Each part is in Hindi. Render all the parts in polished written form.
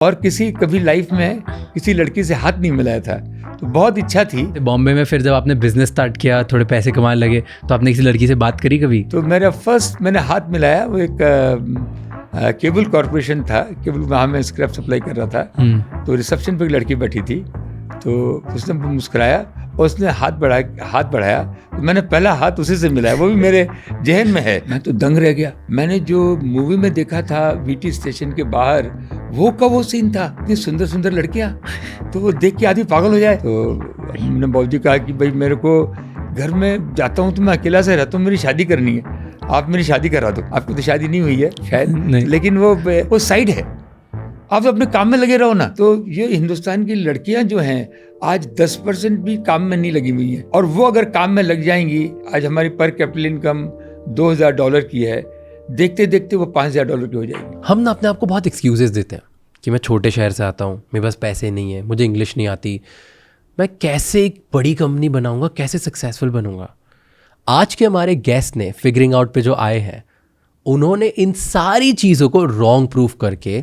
और कभी लाइफ में किसी लड़की से हाथ नहीं मिलाया था, तो बहुत इच्छा थी। बॉम्बे में फिर जब आपने बिजनेस स्टार्ट किया, थोड़े पैसे कमाने लगे, तो आपने किसी लड़की से बात करी कभी? तो मेरा फर्स्ट मैंने हाथ मिलाया, वो एक केबल कॉरपोरेशन था, केबल, वहाँ मैं स्क्रैप सप्लाई कर रहा था। तो रिसेप्शन पे एक लड़की बैठी थी, तो उसने मुस्कुराया और उसने हाथ बढ़ाया, तो मैंने पहला हाथ उसी से मिलाया, वो भी मेरे जहन में है। मैं तो दंग रह गया। मैंने जो मूवी में देखा था वीटी स्टेशन के बाहर, वो सीन था, इतनी सुंदर सुंदर लड़कियां, तो वो देख के आदमी पागल हो जाए। तो हमने बाबूजी कहा कि भाई मेरे को घर में जाता हूँ तो मैं अकेला से रहता हूँ, मेरी शादी करनी है, आप मेरी शादी करा दो। आपकी तो शादी नहीं हुई है शायद, लेकिन वो साइड है, आप अपने काम में लगे रहो ना। तो ये हिंदुस्तान की लड़कियां जो हैं आज 10% भी काम में नहीं लगी हुई हैं, और वो अगर काम में लग जाएंगी, आज हमारी पर कैपिटल इनकम $2000 की है, देखते देखते वो $5000 की हो जाएगी। हम ना अपने आप को बहुत एक्सक्यूजेस देते हैं कि मैं छोटे शहर से आता हूँ, मेरे पास पैसे नहीं है, मुझे इंग्लिश नहीं आती, मैं कैसे एक बड़ी कंपनी बनाऊंगा, कैसे सक्सेसफुल बनूंगा। आज के हमारे गेस्ट ने फिगरिंग आउट पे जो आए हैं, उन्होंने इन सारी चीज़ों को रॉन्ग प्रूफ करके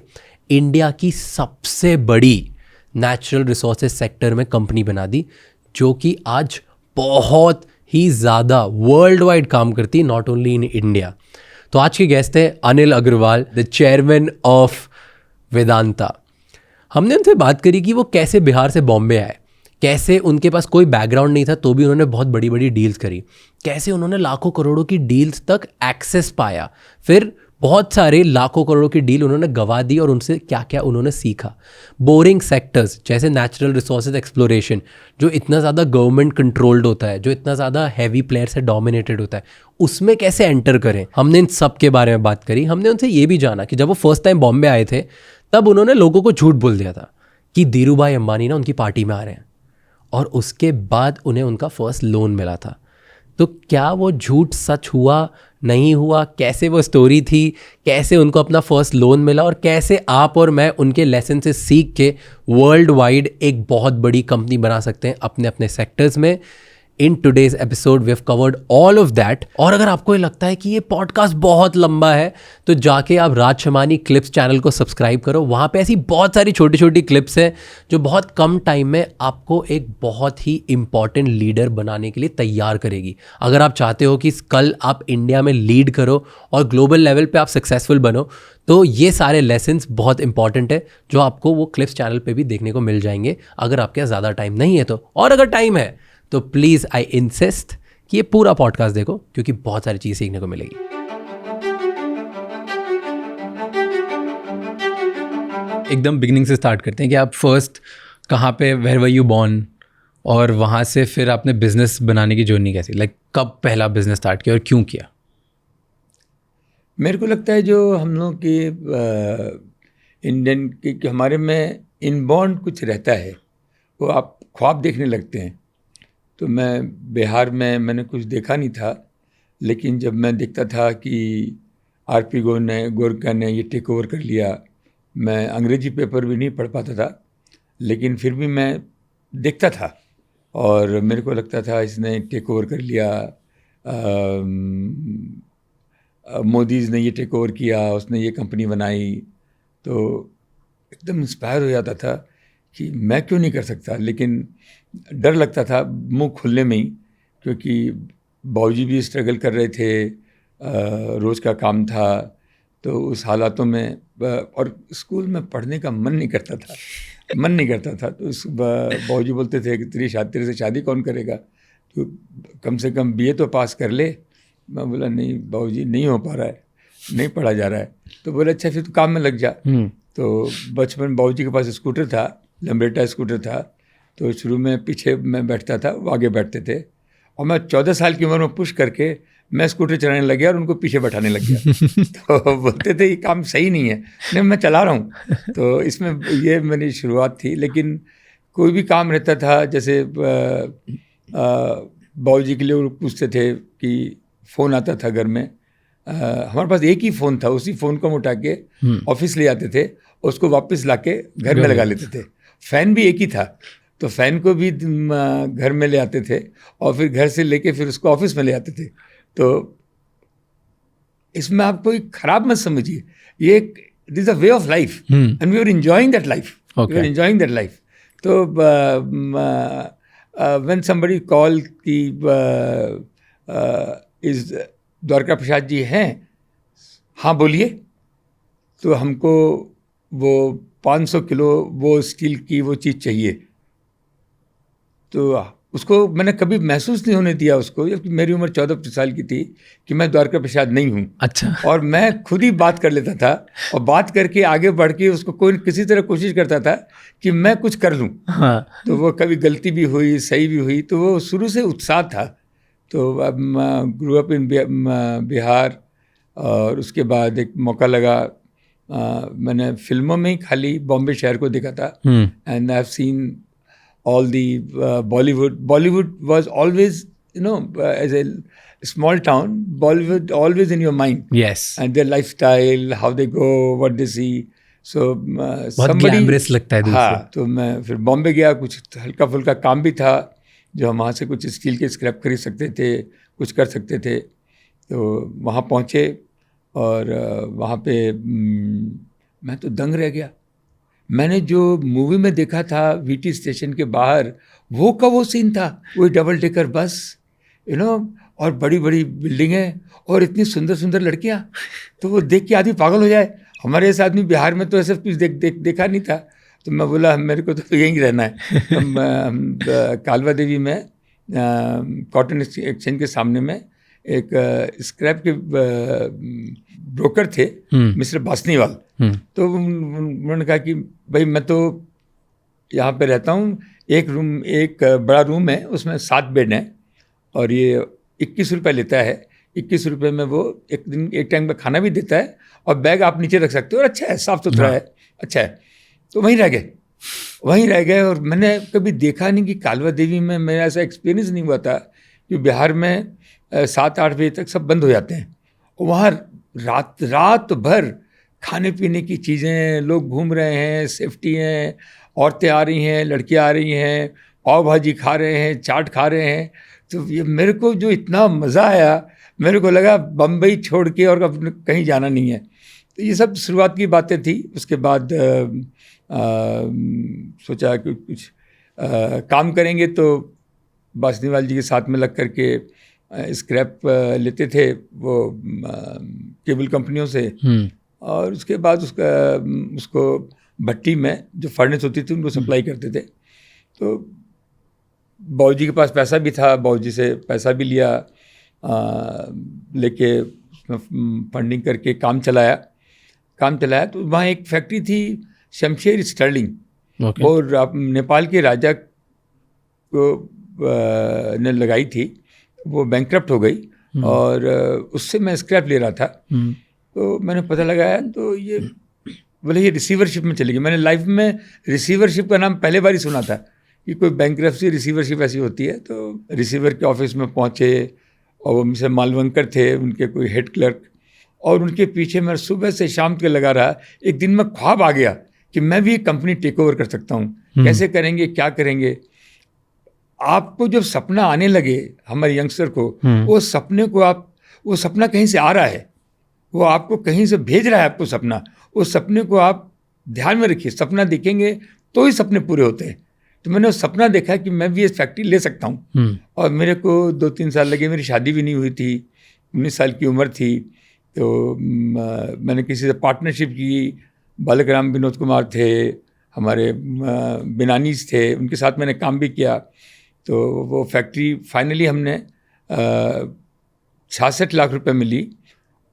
इंडिया की सबसे बड़ी नेचुरल रिसोर्सेज सेक्टर में कंपनी बना दी, जो कि आज बहुत ही ज़्यादा वर्ल्ड वाइड काम करती है, नॉट ओनली इन इंडिया। तो आज के गेस्ट हैं Anil Agarwal, the chairman of Vedanta. हमने उनसे बात करी कि वो कैसे बिहार से बॉम्बे आए, कैसे उनके पास कोई बैकग्राउंड नहीं था तो भी उन्होंने बहुत बड़ी बड़ी डील्स करी, कैसे उन्होंने लाखों करोड़ों की डील्स तक एक्सेस पाया, फिर बहुत सारे लाखों करोड़ों की डील उन्होंने गवा दी और उनसे क्या क्या उन्होंने सीखा। बोरिंग सेक्टर्स जैसे नेचुरल रिसोर्सेज एक्सप्लोरेशन, जो इतना ज़्यादा गवर्नमेंट कंट्रोल्ड होता है, जो इतना ज़्यादा हैवी प्लेयर से डोमिनेटेड होता है, उसमें कैसे एंटर करें, हमने इन सब के बारे में बात करी। हमने उनसे ये भी जाना कि जब वो फर्स्ट टाइम बॉम्बे आए थे, तब उन्होंने लोगों को झूठ बोल दिया था कि धीरू भाई अंबानी ना उनकी पार्टी में आ रहे हैं, और उसके बाद उन्हें उनका फर्स्ट लोन मिला था। तो क्या वो झूठ सच हुआ, नहीं हुआ, कैसे वो स्टोरी थी, कैसे उनको अपना फर्स्ट लोन मिला, और कैसे आप और मैं उनके लेसन से सीख के वर्ल्ड वाइड एक बहुत बड़ी कंपनी बना सकते हैं अपने अपने सेक्टर्स में। In today's episode we have covered all of that. और अगर आपको ये लगता है कि ये पॉडकास्ट बहुत लंबा है, तो जाके आप राज शमानी क्लिप्स चैनल को सब्सक्राइब करो। वहाँ पे ऐसी बहुत सारी छोटी छोटी क्लिप्स हैं जो बहुत कम टाइम में आपको एक बहुत ही इंपॉर्टेंट लीडर बनाने के लिए तैयार करेगी। अगर आप चाहते हो कि कल आप इंडिया में लीड करो और ग्लोबल लेवल पे आप सक्सेसफुल बनो, तो ये सारे लेसन्स बहुत इंपॉर्टेंट है जो आपको वो क्लिप्स चैनल पे भी देखने को मिल जाएंगे, अगर आपके पास ज़्यादा टाइम नहीं है तो। और अगर टाइम है तो प्लीज़ आई इंसिस्ट कि ये पूरा पॉडकास्ट देखो, क्योंकि बहुत सारी चीज़ सीखने को मिलेगी। एकदम बिगिनिंग से स्टार्ट करते हैं कि आप फर्स्ट कहाँ पे, वेयर वर यू बोर्न, और वहाँ से फिर आपने बिजनेस बनाने की जर्नी कैसी, कब पहला बिजनेस स्टार्ट किया और क्यों किया? मेरे को लगता है जो हम लोग की इंडियन की हमारे में इनबॉर्न कुछ रहता है, वो आप ख्वाब देखने लगते हैं। तो मैं बिहार में मैंने कुछ देखा नहीं था, लेकिन जब मैं देखता था कि आरपी गोरका ने ये टेक ओवर कर लिया, मैं अंग्रेजी पेपर भी नहीं पढ़ पाता था, लेकिन फिर भी मैं देखता था और मेरे को लगता था इसने टेक ओवर कर लिया, मोदी ने ये टेक ओवर किया, उसने ये कंपनी बनाई, तो एकदम इंस्पायर हो जाता था कि मैं क्यों नहीं कर सकता। लेकिन डर लगता था मुंह खुलने में ही, क्योंकि बाबूजी भी स्ट्रगल कर रहे थे, रोज़ का काम था, तो उस हालातों में और स्कूल में पढ़ने का मन नहीं करता था। तो बाबूजी बोलते थे कि तेरे से शादी कौन करेगा, तो कम से कम बीए तो पास कर ले। मैं बोला नहीं बाबूजी, नहीं हो पा रहा है, नहीं पढ़ा जा रहा है। तो बोले अच्छा फिर तो काम में लग जा। तो बचपन बाबूजी के पास स्कूटर था, लम्ब्रेटा स्कूटर था, तो शुरू में पीछे मैं बैठता था, वो आगे बैठते थे, और मैं 14 साल की उम्र में पुश करके मैं स्कूटर चलाने लग गया और उनको पीछे बैठाने लग गया। तो बोलते थे ये काम सही नहीं है, नहीं मैं चला रहा हूँ। तो इसमें ये मेरी शुरुआत थी। लेकिन कोई भी काम रहता था, जैसे बाबूजी के लिए वो पूछते थे कि फ़ोन आता था घर में, हमारे पास एक ही फ़ोन था, उसी फ़ोन को हम उठा के ऑफिस ले आते थे, उसको वापस लाके घर में लगा लेते थे। फ़ैन भी एक ही था, तो फ़ैन को भी घर में ले आते थे और फिर घर से लेके फिर उसको ऑफिस में ले आते थे। तो इसमें आप कोई ख़राब मत समझिए, ये एक this is a way of life and we are enjoying that life, we are enjoying that life. तो व्हेन समबडी कॉल की इज द्वारका प्रसाद जी हैं, हाँ बोलिए, तो हमको वो 500 किलो वो स्टील की वो चीज़ चाहिए. तो उसको मैंने कभी महसूस नहीं होने दिया उसको, जबकि मेरी उम्र 14 साल की थी, कि मैं द्वारका प्रसाद नहीं हूँ. अच्छा. और मैं खुद ही बात कर लेता था और बात करके आगे बढ़ के उसको कोई किसी तरह कोशिश करता था कि मैं कुछ कर लूँ. हाँ. तो वो कभी गलती भी हुई, सही भी हुई. तो वो शुरू से उत्साह था. तो अब ग्रो अप इन बिहार. और उसके बाद एक मौका लगा, मैंने फिल्मों में ही खाली बॉम्बे शहर को देखा था. And I have seen all the Bollywood was always, as a small town, Bollywood always in your mind. Yes. And their lifestyle, how they go, what they see. So बहुत ग्लैमरस लगता है दूर से. हाँ, तो मैं फिर बॉम्बे गया. कुछ हल्का फुल्का काम भी था, जो हम वहाँ से कुछ स्टील के स्क्रैप खरीद सकते थे, कुछ कर सकते थे. तो वहाँ पहुँचे और वहाँ पे मैं तो दंग रह गया. मैंने जो मूवी में देखा था वीटी स्टेशन के बाहर, वो का वो सीन था. वही डबल डेकर बस, और बड़ी बड़ी बिल्डिंगें और इतनी सुंदर सुंदर लड़कियां. तो वो देख के आदमी पागल हो जाए. हमारे ऐसे आदमी बिहार में तो ऐसा कुछ देखा नहीं था. तो मैं बोला मेरे को तो यहीं रहना है. हम कालवा देवी में कॉटन एक्सचेंज के सामने में एक स्क्रैप के ब्रोकर थे, मिस्टर बासनीवाल. तो उन्होंने कहा कि भाई मैं तो यहाँ पे रहता हूँ, एक बड़ा रूम है, उसमें 7 बेड हैं और ये 21 रुपये लेता है. 21 रुपये में वो एक टाइम का खाना भी देता है और बैग आप नीचे रख सकते हो. और अच्छा है, साफ़ सुथरा है, अच्छा है. तो वहीं रह गए. और मैंने कभी देखा नहीं कि कालवा देवी में मेरा ऐसा एक्सपीरियंस नहीं हुआ था कि बिहार में 7-8 बजे तक सब बंद हो जाते हैं. और वहाँ रात भर खाने पीने की चीज़ें, लोग घूम रहे हैं, सेफ्टी हैं, औरतें आ रही हैं, लड़कियां आ रही हैं, पाव भाजी खा रहे हैं, चाट खा रहे हैं. तो ये मेरे को जो इतना मज़ा आया, मेरे को लगा बम्बई छोड़ के और कहीं जाना नहीं है. तो ये सब शुरुआत की बातें थी. उसके बाद सोचा कि कुछ काम करेंगे. तो बासनीवाल जी के साथ में लग करके स्क्रैप लेते थे वो केबल कंपनियों से. और उसके बाद उसको भट्टी में जो फर्नेस होती थी उनको सप्लाई करते थे. तो बाबूजी के पास पैसा भी था, बाबूजी से पैसा भी लिया, लेके उसमें फंडिंग करके काम चलाया. तो वहाँ एक फैक्ट्री थी शमशेर स्टर्लिंग. और नेपाल के राजा को ने लगाई थी. वो बैंकक्रप्ट हो गई और उससे मैं स्क्रैप ले रहा था. तो मैंने पता लगाया, तो ये बोले ये रिसीवरशिप में चली गई. मैंने लाइफ में रिसीवरशिप का नाम पहले बार ही सुना था कि कोई बैंकक्रप्सी रिसीवरशिप ऐसी होती है. तो रिसीवर के ऑफिस में पहुँचे और वो मुझसे मालवंकर थे, उनके कोई हेड क्लर्क, और उनके पीछे मैं सुबह से शाम तक लगा रहा. एक दिन में ख्वाब आ गया कि मैं भी एक कंपनी टेक ओवर कर सकता हूँ. कैसे करेंगे, क्या करेंगे. आपको जब सपना आने लगे हमारे यंगस्टर को, वो सपना कहीं से आ रहा है, वो आपको कहीं से भेज रहा है आपको सपना. उस सपने को आप ध्यान में रखिए. सपना देखेंगे तो ही सपने पूरे होते हैं. तो मैंने उस सपना देखा कि मैं भी इस फैक्ट्री ले सकता हूँ. और मेरे को 2-3 साल लगे. मेरी शादी भी नहीं हुई थी, 19 साल की उम्र थी. तो मैंने किसी से पार्टनरशिप की. बालक विनोद कुमार थे, हमारे बिनानीज थे, उनके साथ मैंने काम भी किया. तो वो फैक्ट्री फाइनली हमने 66 लाख रुपए मिली.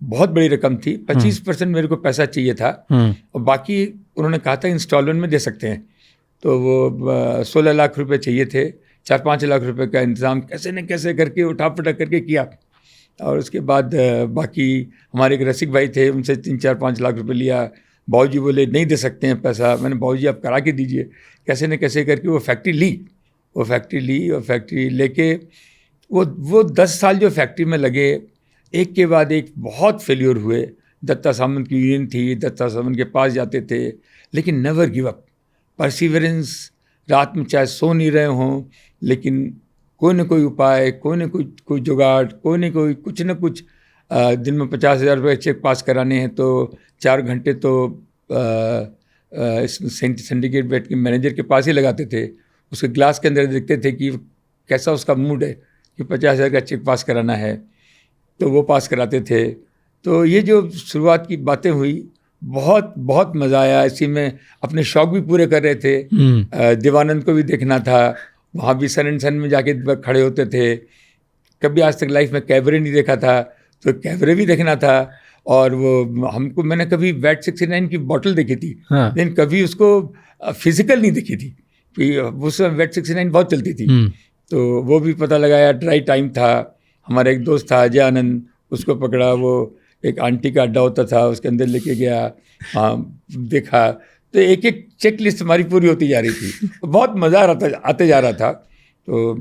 बहुत बड़ी रकम थी. 25% मेरे को पैसा चाहिए था और बाकी उन्होंने कहा था इंस्टॉलमेंट में दे सकते हैं. तो वो 16 लाख रुपए चाहिए थे. 4-5 लाख रुपए का इंतज़ाम कैसे न कैसे करके उठा पटक करके किया. और उसके बाद बाकी हमारे एक रसिक भाई थे, उनसे 3-4-5 लाख रुपए लिया. बाबूजी बोले नहीं दे सकते हैं पैसा. मैंने बाबूजी आप करा के दीजिए. कैसे न कैसे करके वो फैक्ट्री ली. और फैक्ट्री लेके वो 10 साल जो फैक्ट्री में लगे, एक के बाद एक बहुत फेल्योर हुए. दत्ता सामंत की यूनियन थी, दत्ता सामंत के पास जाते थे, लेकिन नेवर गिव अप. परसिवरेंस. रात में चाहे सो नहीं रहे हों, लेकिन कोई न कोई उपाय, कोई न कोई जुगाड़, कोई न कोई कुछ न कुछ दिन में 50,000 रुपये चेक पास कराने हैं तो 4 घंटे तो सिंडिकेट बैंक के मैनेजर के पास ही लगाते थे। उसके ग्लास के अंदर देखते थे कि कैसा उसका मूड है कि 50,000 का चेक पास कराना है, तो वो पास कराते थे। तो ये जो शुरुआत की बातें हुई, बहुत बहुत मज़ा आया। इसी में अपने शौक भी पूरे कर रहे थे। देवानंद को भी देखना था, वहाँ भी सन एंड सन में जाके खड़े होते थे। कभी आज तक लाइफ में कैबरे नहीं देखा था, तो कैबरे भी देखना था। और वो हमको, मैंने कभी वैट 69 की बोतल देखी थी, लेकिन कभी उसको फिजिकल नहीं देखी थी। उस समय वैट 69 बहुत चलती थी, तो वो भी पता लगाया। ड्राई टाइम था, हमारा एक दोस्त था अजय आनंद, उसको पकड़ा, वो एक आंटी का अड्डा होता था, उसके अंदर लेके गया, देखा। तो एक एक चेक लिस्ट हमारी पूरी होती जा रही थी। बहुत मज़ा आ रहा था, आते जा रहा था। तो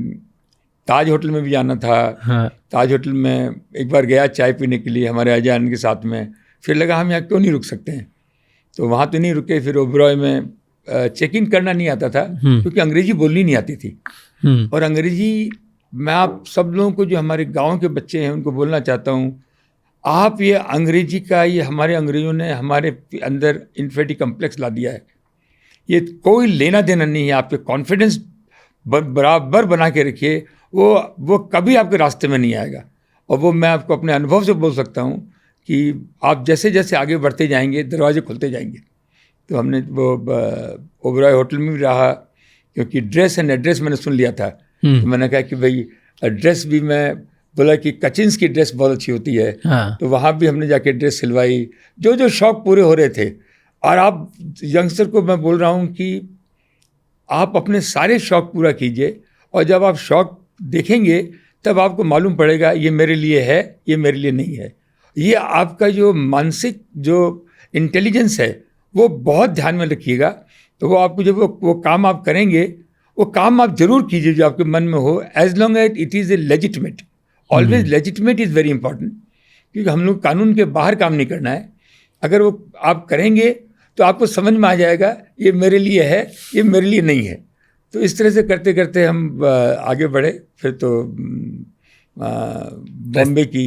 ताज होटल में भी जाना था। ताज होटल में एक बार गया चाय पीने के लिए हमारे अजय आनंद के साथ में, फिर लगा हम यहाँ क्यों नहीं रुक सकते हैं, तो वहाँ तो नहीं रुके। फिर ओबरॉय में चेक इन करना नहीं आता था, क्योंकि अंग्रेजी बोलनी नहीं आती थी। और अंग्रेजी मैं आप सब लोगों को, जो हमारे गाँव के बच्चे हैं, उनको बोलना चाहता हूँ, आप ये अंग्रेजी का, ये हमारे अंग्रेजों ने हमारे अंदर इन्फेरिटी कम्प्लेक्स ला दिया है। ये कोई लेना देना नहीं है। आपके कॉन्फिडेंस बराबर बना के रखिए, वो कभी आपके रास्ते में नहीं आएगा। और वो मैं आपको अपने अनुभव से बोल सकता हूँ कि आप जैसे जैसे आगे बढ़ते जाएंगे, दरवाजे खुलते जाएंगे। तो हमने वो ओबरॉय होटल में भी रहा, क्योंकि ड्रेस एंड एड्रेस मैंने सुन लिया था। तो मैंने कहा कि भाई ड्रेस भी, मैं बोला कि कचिन्स की ड्रेस बहुत अच्छी होती है। तो वहाँ भी हमने जाके ड्रेस सिलवाई। जो जो शौक पूरे हो रहे थे। और आप यंगस्टर को मैं बोल रहा हूँ कि आप अपने सारे शौक पूरा कीजिए, और जब आप शौक देखेंगे तब आपको मालूम पड़ेगा ये मेरे लिए है, ये मेरे लिए नहीं है। ये आपका जो मानसिक जो इंटेलिजेंस है, वो बहुत ध्यान में रखिएगा। तो वो आपको, जब वो काम आप करेंगे, वो काम आप जरूर कीजिए जो आपके मन में हो, as long as it is a legitimate. Always legitimate is very important, क्योंकि हम लोग कानून के बाहर काम नहीं करना है। अगर वो आप करेंगे तो आपको समझ में आ जाएगा ये मेरे लिए है, ये मेरे लिए नहीं है। तो इस तरह से करते करते हम आगे बढ़े। फिर तो बॉम्बे की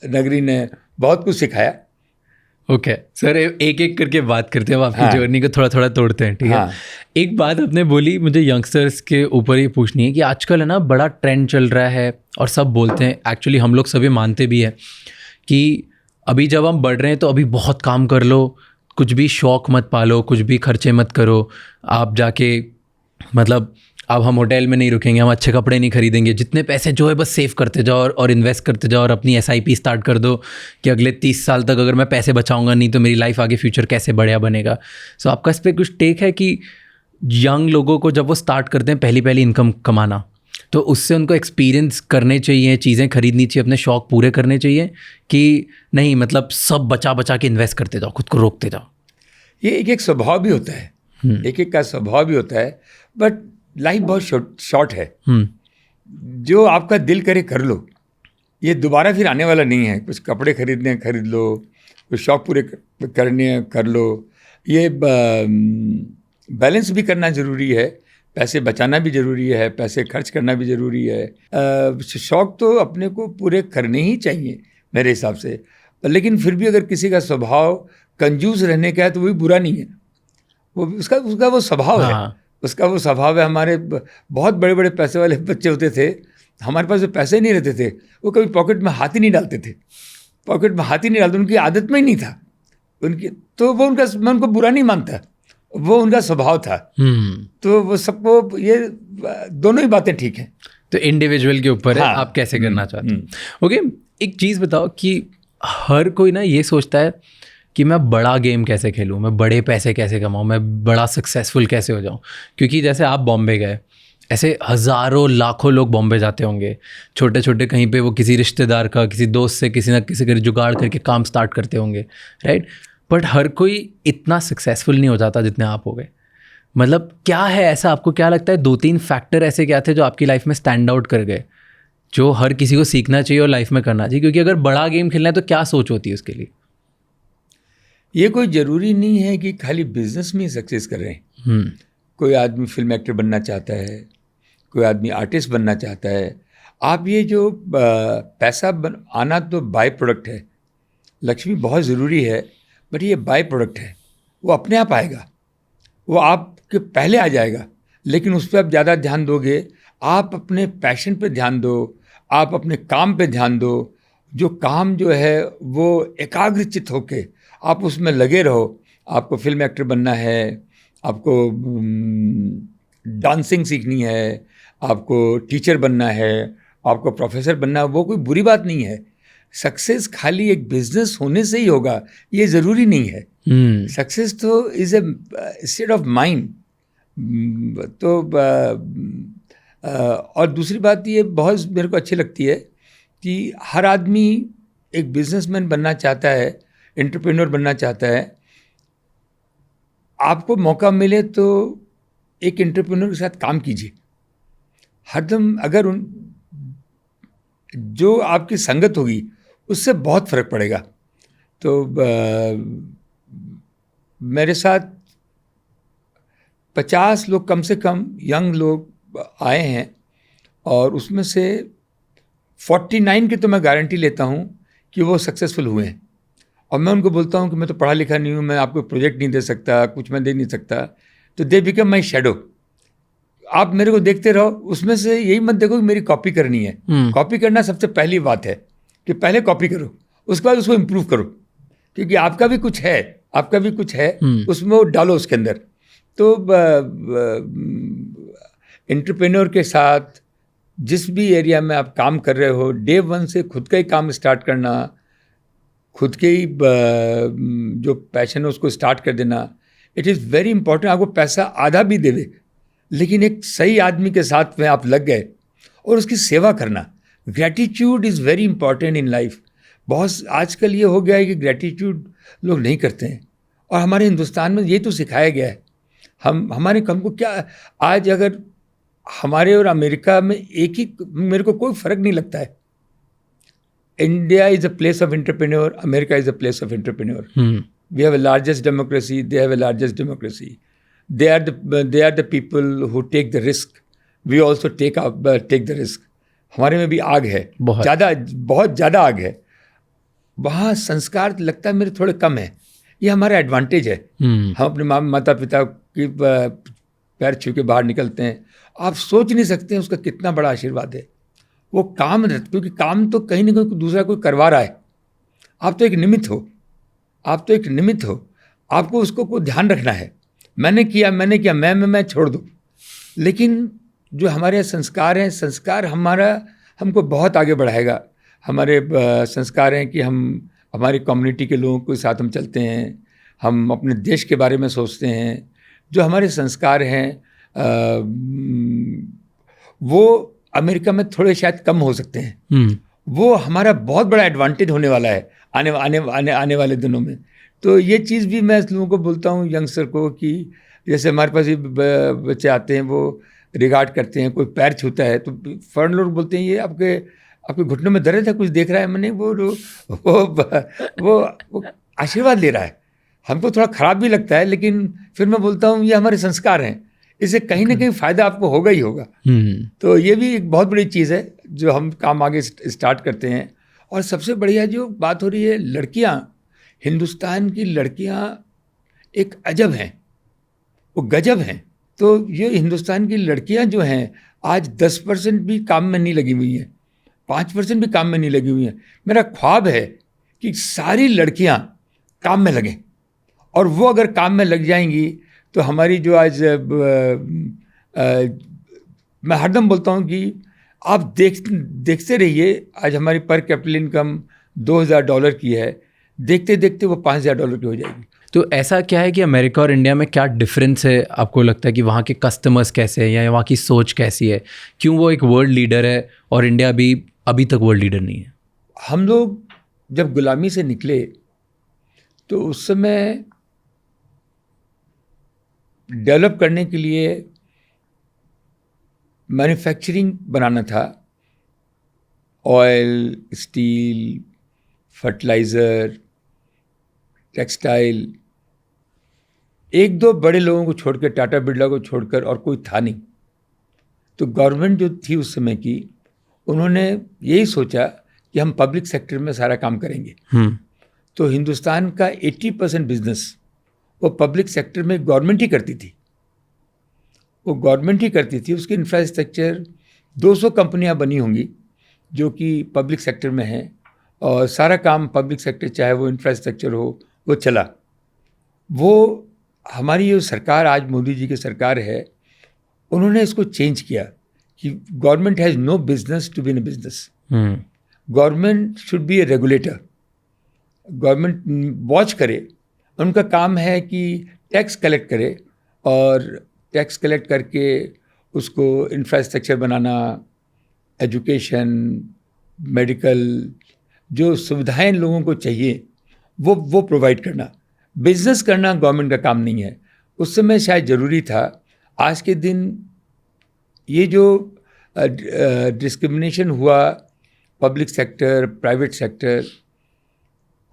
नगरी ने बहुत कुछ सिखाया। ओके सर, एक एक करके बात करते हैं, हम आपकी जर्नी को थोड़ा थोड़ा तोड़ते हैं, ठीक है? एक बात आपने बोली, मुझे यंगस्टर्स के ऊपर ही पूछनी है कि आजकल है ना बड़ा ट्रेंड चल रहा है, और सब बोलते हैं, एक्चुअली हम लोग सभी मानते भी हैं कि अभी जब हम बढ़ रहे हैं तो अभी बहुत काम कर लो, कुछ भी शौक मत पालो, कुछ भी खर्चे मत करो। आप जाके मतलब अब हम होटल में नहीं रुकेंगे, हम अच्छे कपड़े नहीं खरीदेंगे, जितने पैसे जो है बस सेव करते जाओ और इन्वेस्ट करते जाओ, और अपनी SIP स्टार्ट कर दो कि अगले 30 साल तक अगर मैं पैसे बचाऊंगा नहीं तो मेरी लाइफ आगे फ्यूचर कैसे बढ़िया बनेगा। सो आपका इस पर कुछ टेक है कि यंग लोगों को जब वो स्टार्ट करते हैं पहली इनकम कमाना, तो उससे उनको एक्सपीरियंस करने चाहिए, चीज़ें खरीदनी चाहिए, अपने शौक पूरे करने चाहिए, कि नहीं मतलब सब बचा बचा के इन्वेस्ट करते जाओ, खुद को रोकते जाओ? ये एक एक स्वभाव भी होता है, एक एक का स्वभाव भी होता है। बट लाइफ बहुत शॉर्ट है। जो आपका दिल करे कर लो, ये दोबारा फिर आने वाला नहीं है। कुछ कपड़े खरीदने हैं खरीद लो, कुछ शौक पूरे करने हैं कर लो। ये बैलेंस भी करना ज़रूरी है, पैसे बचाना भी ज़रूरी है, पैसे खर्च करना भी ज़रूरी है। शौक तो अपने को पूरे करने ही चाहिए मेरे हिसाब से। लेकिन फिर भी अगर किसी का स्वभाव कंजूस रहने का है तो वही बुरा नहीं है, वो उसका वो स्वभाव है। उसका वो स्वभाव है। हमारे बहुत बड़े बड़े पैसे वाले बच्चे होते थे, हमारे पास जो पैसे नहीं रहते थे, वो कभी पॉकेट में हाथ ही नहीं डालते थे। पॉकेट में हाथ ही नहीं डालते, उनकी आदत में ही नहीं था उनकी। तो वो उनका, मैं उनको बुरा नहीं मानता, वो उनका स्वभाव था। तो वो सबको, ये दोनों ही बातें ठीक हैं। तो इंडिविजुअल के ऊपर है आप कैसे करना चाहते हैं। ओके, एक चीज़ बताओ कि हर कोई ना ये सोचता है कि मैं बड़ा गेम कैसे खेलूँ, मैं बड़े पैसे कैसे कमाऊँ, मैं बड़ा सक्सेसफुल कैसे हो जाऊँ। क्योंकि जैसे आप बॉम्बे गए, ऐसे हज़ारों लाखों लोग बॉम्बे जाते होंगे, छोटे छोटे कहीं पे वो किसी रिश्तेदार का, किसी दोस्त से, किसी ना किसी का जुगाड़ करके काम स्टार्ट करते होंगे, राइट? बट हर कोई इतना सक्सेसफुल नहीं हो जाता जितने आप हो गए। मतलब क्या है ऐसा, आपको क्या लगता है 2-3 फैक्टर ऐसे क्या थे जो आपकी लाइफ में स्टैंड आउट कर गए, जो हर किसी को सीखना चाहिए और लाइफ में करना चाहिए? क्योंकि अगर बड़ा गेम खेलना है तो क्या सोच होती है उसके लिए? ये कोई ज़रूरी नहीं है कि खाली बिजनेस में ही सक्सेस कर रहे हैं। कोई आदमी फिल्म एक्टर बनना चाहता है, कोई आदमी आर्टिस्ट बनना चाहता है। आप ये जो पैसा आना तो बाय प्रोडक्ट है, लक्ष्मी बहुत ज़रूरी है, बट ये बाय प्रोडक्ट है, वो अपने आप आएगा, वो आपके पहले आ जाएगा, लेकिन उस पर आप ज़्यादा ध्यान दोगे, आप अपने पैशन पे ध्यान दो, आप अपने काम पे ध्यान दो, जो काम जो है वो एकाग्रचित होके आप उसमें लगे रहो। आपको फिल्म एक्टर बनना है, आपको डांसिंग सीखनी है, आपको टीचर बनना है, आपको प्रोफेसर बनना है, वो कोई बुरी बात नहीं है। सक्सेस खाली एक बिजनेस होने से ही होगा ये ज़रूरी नहीं है। सक्सेस तो is a state of mind. तो और दूसरी बात ये बहुत मेरे को अच्छी लगती है कि हर आदमी एक बिजनेसमैन बनना चाहता है, एंटरप्रेन्योर बनना चाहता है। आपको मौका मिले तो एक एंटरप्रेन्योर के साथ काम कीजिए हरदम। अगर जो आपकी संगत होगी उससे बहुत फर्क पड़ेगा। तो मेरे साथ 50 लोग कम से कम यंग लोग आए हैं और उसमें से 49 की तो मैं गारंटी लेता हूँ कि वो सक्सेसफुल हुए हैं। और मैं उनको बोलता हूँ कि मैं तो पढ़ा लिखा नहीं हूँ, मैं आपको प्रोजेक्ट नहीं दे सकता, कुछ मैं दे नहीं सकता, तो दे बिकम माई शेडो। आप मेरे को देखते रहो, उसमें से यही मत देखो कि मेरी कॉपी करनी है। कॉपी करना सबसे पहली बात है कि पहले कॉपी करो, उसके बाद उसको इम्प्रूव करो, क्योंकि आपका भी कुछ है, आपका भी कुछ है, उसमें वो डालो उसके अंदर। तो एंटरप्रेन्योर के साथ जिस भी एरिया में आप काम कर रहे हो, डे वन से खुद का ही काम स्टार्ट करना, खुद के ही जो पैशन है उसको स्टार्ट कर देना, इट इज़ वेरी इंपॉर्टेंट। आपको पैसा आधा भी देवे, लेकिन एक सही आदमी के साथ में आप लग गए और उसकी सेवा करना। Gratitude is very important in life. बहुत आजकल ये हो गया है कि ग्रैटिट्यूड लोग नहीं करते हैं, और हमारे हिंदुस्तान में ये तो सिखाया गया है। हमारे हमको क्या, आज अगर हमारे और अमेरिका में एक ही, मेरे को कोई फ़र्क नहीं लगता है। India is a place of entrepreneur, America is a place of entrepreneur. We have a largest democracy, they have a largest democracy. They are the people who take the risk. We also take the risk. हमारे में भी आग है, बहुत ज़्यादा आग है। वहाँ संस्कार लगता है मेरे थोड़े कम है। ये हमारा एडवांटेज है। हम अपने माता पिता की पैर छू के बाहर निकलते हैं, आप सोच नहीं सकते हैं उसका कितना बड़ा आशीर्वाद है। वो काम, क्योंकि काम तो कहीं ना कहीं दूसरा कोई करवा रहा है, आप तो एक निमित्त हो, आपको उसको कोई ध्यान रखना है। मैंने किया मैं छोड़ दो। लेकिन जो हमारे संस्कार हैं, संस्कार हमको बहुत आगे बढ़ाएगा। हमारे संस्कार हैं कि हम हमारी कम्युनिटी के लोगों के साथ हम चलते हैं, हम अपने देश के बारे में सोचते हैं। जो हमारे संस्कार हैं वो अमेरिका में थोड़े शायद कम हो सकते हैं। वो हमारा बहुत बड़ा एडवांटेज होने वाला है आने वाले दिनों में। तो ये चीज़ भी मैं लोगों को बोलता हूँ, यंगस्टर को, कि जैसे हमारे पास ये बच्चे आते हैं, वो रिगार्ड करते हैं, कोई पैर छूता है तो फौरन लोग बोलते हैं ये आपके घुटनों में दर्द है, कुछ देख रहा है। मैंने वो आशीर्वाद ले रहा है। हमको थोड़ा ख़राब भी लगता है, लेकिन फिर मैं बोलता हूँ ये हमारे संस्कार हैं, इससे कहीं ना कहीं फ़ायदा आपको होगा ही होगा। तो ये भी एक बहुत बड़ी चीज़ है जो हम काम आगे स्टार्ट करते हैं। और सबसे बढ़िया जो बात हो रही है, लड़कियां, हिंदुस्तान की लड़कियां एक अजब हैं, वो गजब हैं। तो ये हिंदुस्तान की लड़कियां जो हैं आज 10% भी काम में नहीं लगी हुई हैं, 5% भी काम में नहीं लगी हुई हैं। मेरा ख्वाब है कि सारी लड़कियां काम में लगें, और वो अगर काम में लग जाएंगी तो हमारी जो आज मैं हरदम बोलता हूँ कि आप देखते रहिए, आज हमारी पर कैपिटल इनकम $2,000 की है, देखते देखते वो $5,000 की हो जाएगी। तो ऐसा क्या है कि अमेरिका और इंडिया में क्या डिफरेंस है? आपको लगता है कि वहाँ के कस्टमर्स कैसे हैं, या वहाँ की सोच कैसी है? क्यों वो एक वर्ल्ड लीडर है और इंडिया अभी तक वर्ल्ड लीडर नहीं है? हम लोग जब गुलामी से निकले तो उस समय डेवलप करने के लिए मैन्युफैक्चरिंग बनाना था, ऑयल, स्टील, फर्टिलाइज़र, टेक्सटाइल। एक दो बड़े लोगों को छोड़कर, टाटा बिरला को छोड़कर और कोई था नहीं। तो गवर्नमेंट जो थी उस समय की, उन्होंने यही सोचा कि हम पब्लिक सेक्टर में सारा काम करेंगे। तो हिंदुस्तान का 80% बिजनेस वो पब्लिक सेक्टर में गवर्नमेंट ही करती थी, वो गवर्नमेंट ही करती थी। उसकी इंफ्रास्ट्रक्चर 200 कंपनियां बनी होंगी जो कि पब्लिक सेक्टर में हैं, और सारा काम पब्लिक सेक्टर, चाहे वो इंफ्रास्ट्रक्चर हो, वो चला। वो हमारी जो सरकार आज मोदी जी की सरकार है, उन्होंने इसको चेंज किया कि government has no business to be in business. Government should be a regulator. Government watch करे, उनका काम है कि टैक्स कलेक्ट करे, और टैक्स कलेक्ट करके उसको इंफ्रास्ट्रक्चर बनाना, एजुकेशन, मेडिकल, जो सुविधाएं लोगों को चाहिए वो प्रोवाइड करना। बिजनेस करना गवर्नमेंट का काम नहीं है। उस समय शायद ज़रूरी था। आज के दिन ये जो डिस्क्रिमिनेशन हुआ पब्लिक सेक्टर, प्राइवेट सेक्टर,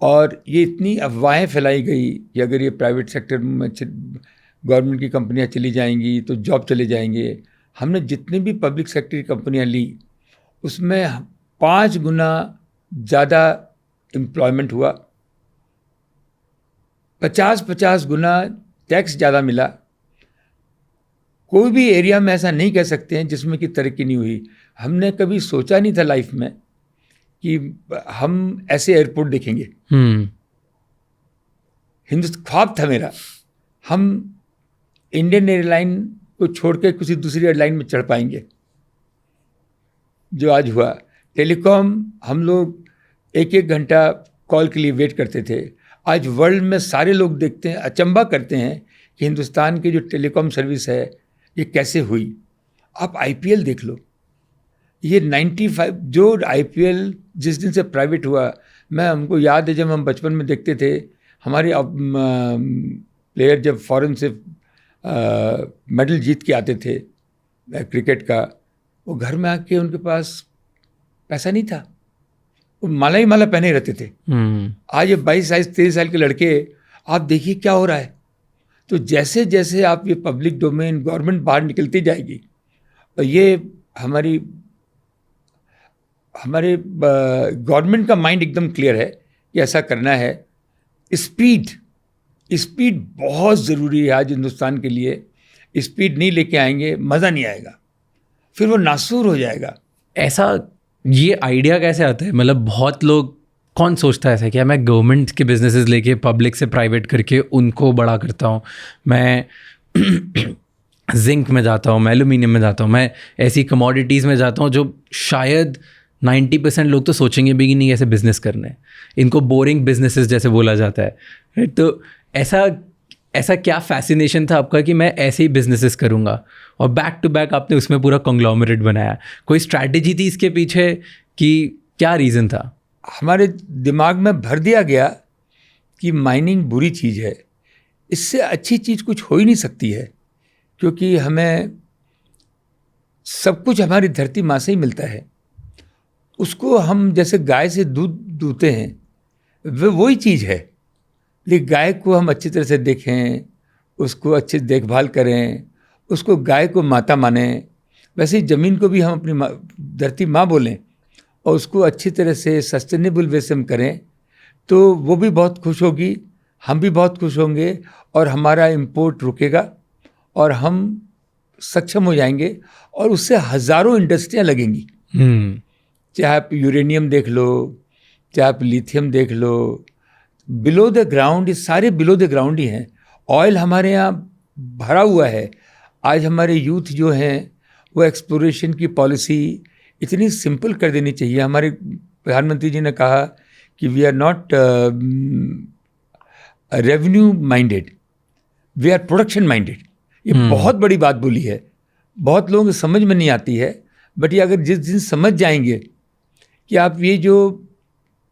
और ये इतनी अफवाहें फैलाई गई कि अगर ये प्राइवेट सेक्टर में गवर्नमेंट की कंपनियां चली जाएंगी तो जॉब चले जाएंगे। हमने जितनी भी पब्लिक सेक्टर की कंपनियां ली, उसमें 5 गुना ज़्यादा एम्प्लॉयमेंट हुआ, 50 गुना टैक्स ज़्यादा मिला। कोई भी एरिया में ऐसा नहीं कह सकते हैं जिसमें कि तरक्की नहीं हुई। हमने कभी सोचा नहीं था लाइफ में कि हम ऐसे एयरपोर्ट देखेंगे। ख्वाब था मेरा, हम इंडियन एयरलाइन को छोड़ के किसी दूसरी एयरलाइन में चढ़ पाएंगे। जो आज हुआ, टेलीकॉम, हम लोग 1-1 घंटा कॉल के लिए वेट करते थे। आज वर्ल्ड में सारे लोग देखते हैं, अचंभा करते हैं कि हिंदुस्तान की जो टेलीकॉम सर्विस है ये कैसे हुई। आप आईपीएल देख लो, ये 95 जो आईपीएल जिस दिन से प्राइवेट हुआ, हमको याद है जब हम बचपन में देखते थे, हमारे प्लेयर जब फॉरेन से मेडल जीत के आते थे क्रिकेट का, वो घर में आके उनके पास पैसा नहीं था, वो माला ही माला पहने रहते थे। आज ये 22-23 साल के लड़के, आप देखिए क्या हो रहा है। तो जैसे जैसे आप ये पब्लिक डोमेन, गवर्नमेंट बाहर निकलती जाएगी, और ये हमारे गवर्नमेंट का माइंड एकदम क्लियर है कि ऐसा करना है। स्पीड बहुत ज़रूरी है आज हिंदुस्तान के लिए। स्पीड नहीं लेके आएंगे, मज़ा नहीं आएगा, फिर वो नासूर हो जाएगा। ऐसा ये आइडिया कैसे आता है? मतलब बहुत लोग, कौन सोचता है ऐसा कि मैं गवर्नमेंट के बिजनेसेस लेके पब्लिक से प्राइवेट करके उनको बड़ा करता हूँ, मैं जिंक में जाता हूँ, मैं एल्यूमिनियम में जाता हूँ, मैं ऐसी कमोडिटीज़ में जाता हूँ जो शायद 90% लोग तो सोचेंगे भी कि नहीं ऐसे बिजनेस करने हैं, इनको बोरिंग बिजनेसेस जैसे बोला जाता है। तो ऐसा क्या फैसिनेशन था आपका कि मैं ऐसे ही बिजनेसेस करूँगा, और बैक टू बैक आपने उसमें पूरा कॉन्ग्लोमरेट बनाया? कोई स्ट्रैटेजी थी इसके पीछे कि क्या रीज़न था? हमारे दिमाग में भर दिया गया कि माइनिंग बुरी चीज़ है, इससे अच्छी चीज़ कुछ हो ही नहीं सकती है, क्योंकि हमें सब कुछ हमारी धरती माँ से ही मिलता है। उसको हम जैसे गाय से दूध दूते हैं, वही चीज़ है। लेकिन गाय को हम अच्छी तरह से देखें, उसको अच्छी देखभाल करें, उसको गाय को माता माने, वैसे ही ज़मीन को भी हम अपनी धरती माँ बोलें, और उसको अच्छी तरह से सस्टेनेबल वे से हम करें, तो वो भी बहुत खुश होगी, हम भी बहुत खुश होंगे, और हमारा इंपोर्ट रुकेगा, और हम सक्षम हो जाएंगे, और उससे हज़ारों इंडस्ट्रियाँ लगेंगी। चाहे आप यूरेनियम देख लो, चाहे आप लिथियम देख लो, बिलो द ग्राउंड, ये सारे बिलो द ग्राउंड ही हैं। ऑयल हमारे यहाँ भरा हुआ है। आज हमारे यूथ जो हैं वो एक्सप्लोरेशन की पॉलिसी इतनी सिंपल कर देनी चाहिए। हमारे प्रधानमंत्री जी ने कहा कि we are not revenue minded, we are production minded. ये बहुत बड़ी बात बोली है, बहुत लोगों को समझ में नहीं आती है, बट ये अगर जिस दिन समझ जाएंगे कि आप ये जो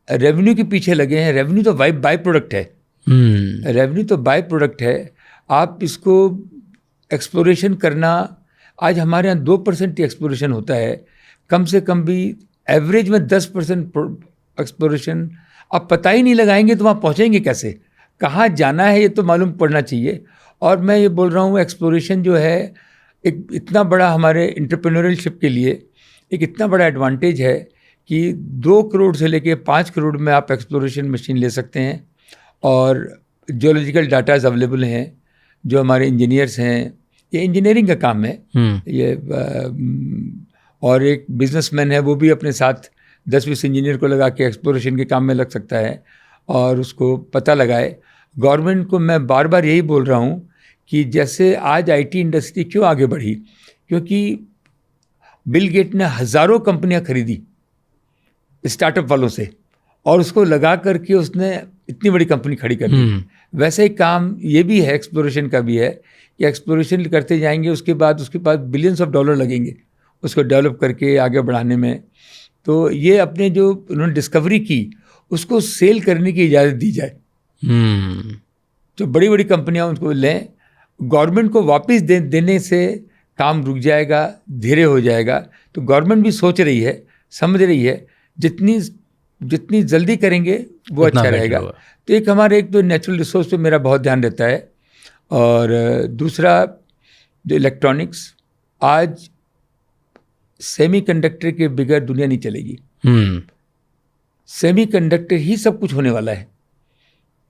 रेवेन्यू के पीछे लगे हैं, रेवेन्यू तो बाय प्रोडक्ट है, रेवेन्यू तो बाय प्रोडक्ट है। आप इसको एक्सप्लोरेशन करना, आज हमारे यहाँ 2% एक्सप्लोरेशन होता है, कम से कम भी एवरेज में 10% एक्सप्लोरेशन। आप पता ही नहीं लगाएंगे तो वहाँ पहुँचेंगे कैसे, कहाँ जाना है ये तो मालूम पड़ना चाहिए। और मैं ये बोल रहा हूँ, एक्सप्लोरेशन जो है एक इतना बड़ा हमारे एंटरप्रेन्योरशिप के लिए एक इतना बड़ा एडवांटेज है कि 2 करोड़ से लेके 5 करोड़ में आप एक्सप्लोरेशन मशीन ले सकते हैं, और जियोलॉजिकल डाटाज अवेलेबल हैं। जो हमारे इंजीनियर्स हैं, ये इंजीनियरिंग का काम है ये, और एक बिजनेसमैन है, वो भी अपने साथ 10-20 इंजीनियर को लगा के एक्सप्लोरेशन के काम में लग सकता है और उसको पता लगाए। गवर्नमेंट को मैं बार बार यही बोल रहा हूँ कि जैसे आज आईटी इंडस्ट्री क्यों आगे बढ़ी, क्योंकि बिल गेट ने हज़ारों कंपनियां खरीदी स्टार्टअप वालों से, और उसको लगा करके उसने इतनी बड़ी कंपनी खड़ी कर दी। वैसे ही काम ये भी है, एक्सप्लोरेशन का भी है, कि एक्सप्लोरेशन करते जाएंगे, उसके बाद उसके पास बिलियंस ऑफ डॉलर लगेंगे उसको डेवलप करके आगे बढ़ाने में। तो ये अपने जो उन्होंने डिस्कवरी की उसको सेल करने की इजाज़त दी जाए। तो बड़ी बड़ी कंपनियां उनको लें, गवर्नमेंट को वापस देने से काम रुक जाएगा, धीरे हो जाएगा। तो गवर्नमेंट भी सोच रही है, समझ रही है, जितनी जल्दी करेंगे वो अच्छा रहेगा। तो एक तो नेचुरल रिसोर्स पे मेरा बहुत ध्यान रहता है, और दूसरा जो इलेक्ट्रॉनिक्स, आज सेमीकंडक्टर के बगैर दुनिया नहीं चलेगी। सेमीकंडक्टर ही सब कुछ होने वाला है।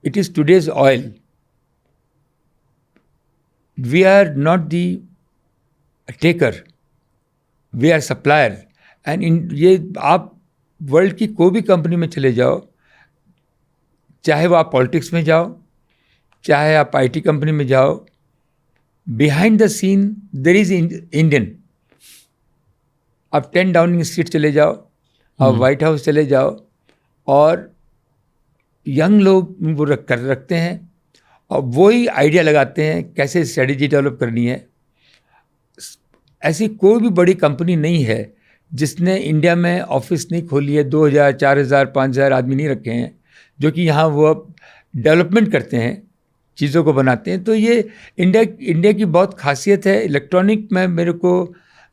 It is today's oil, we are not the taker, we are supplier. And ये आप वर्ल्ड की कोई भी कंपनी में चले जाओ, चाहे वो आप पॉलिटिक्स में जाओ, चाहे आप आईटी कंपनी में जाओ, behind the scene there is Indian. आप 10 डाउनिंग स्ट्रीट चले जाओ, आप व्हाइट हाउस चले जाओ, और यंग लोग वो रखते हैं, और वही आइडिया लगाते हैं कैसे स्ट्रेटजी डेवलप करनी है। ऐसी कोई भी बड़ी कंपनी नहीं है जिसने इंडिया में ऑफिस नहीं खोली है, 2000, 4000, 5000 आदमी नहीं रखे हैं जो कि यहाँ वो डेवलपमेंट करते हैं, चीज़ों को बनाते हैं। तो ये इंडिया की बहुत खासियत है। इलेक्ट्रॉनिक में मेरे को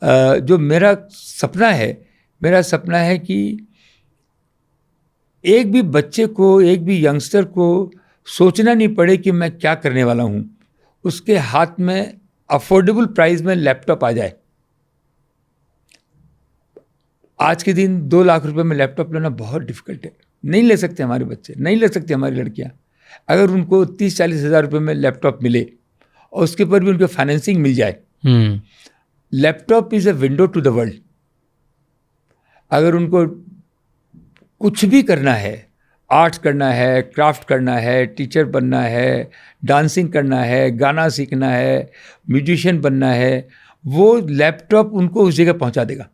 जो मेरा सपना है कि एक भी बच्चे को, एक भी यंगस्टर को सोचना नहीं पड़े कि मैं क्या करने वाला हूँ। उसके हाथ में अफोर्डेबल प्राइस में लैपटॉप आ जाए। आज के दिन 2 लाख रुपए में लैपटॉप लेना बहुत डिफिकल्ट है। नहीं ले सकते हमारे बच्चे, नहीं ले सकते हमारी लड़कियां। अगर उनको 30-40 हज़ार रुपये में लैपटॉप मिले और उसके ऊपर भी उनको फाइनेंसिंग मिल जाए, laptop is a window to the world. अगर उनको कुछ भी करना है, आर्ट्स करना है, क्राफ्ट करना है, टीचर बनना है, डांसिंग करना है, गाना सीखना है, म्यूजिशियन बनना है, वो लैपटॉप उनको उस जगह पहुंचा देगा।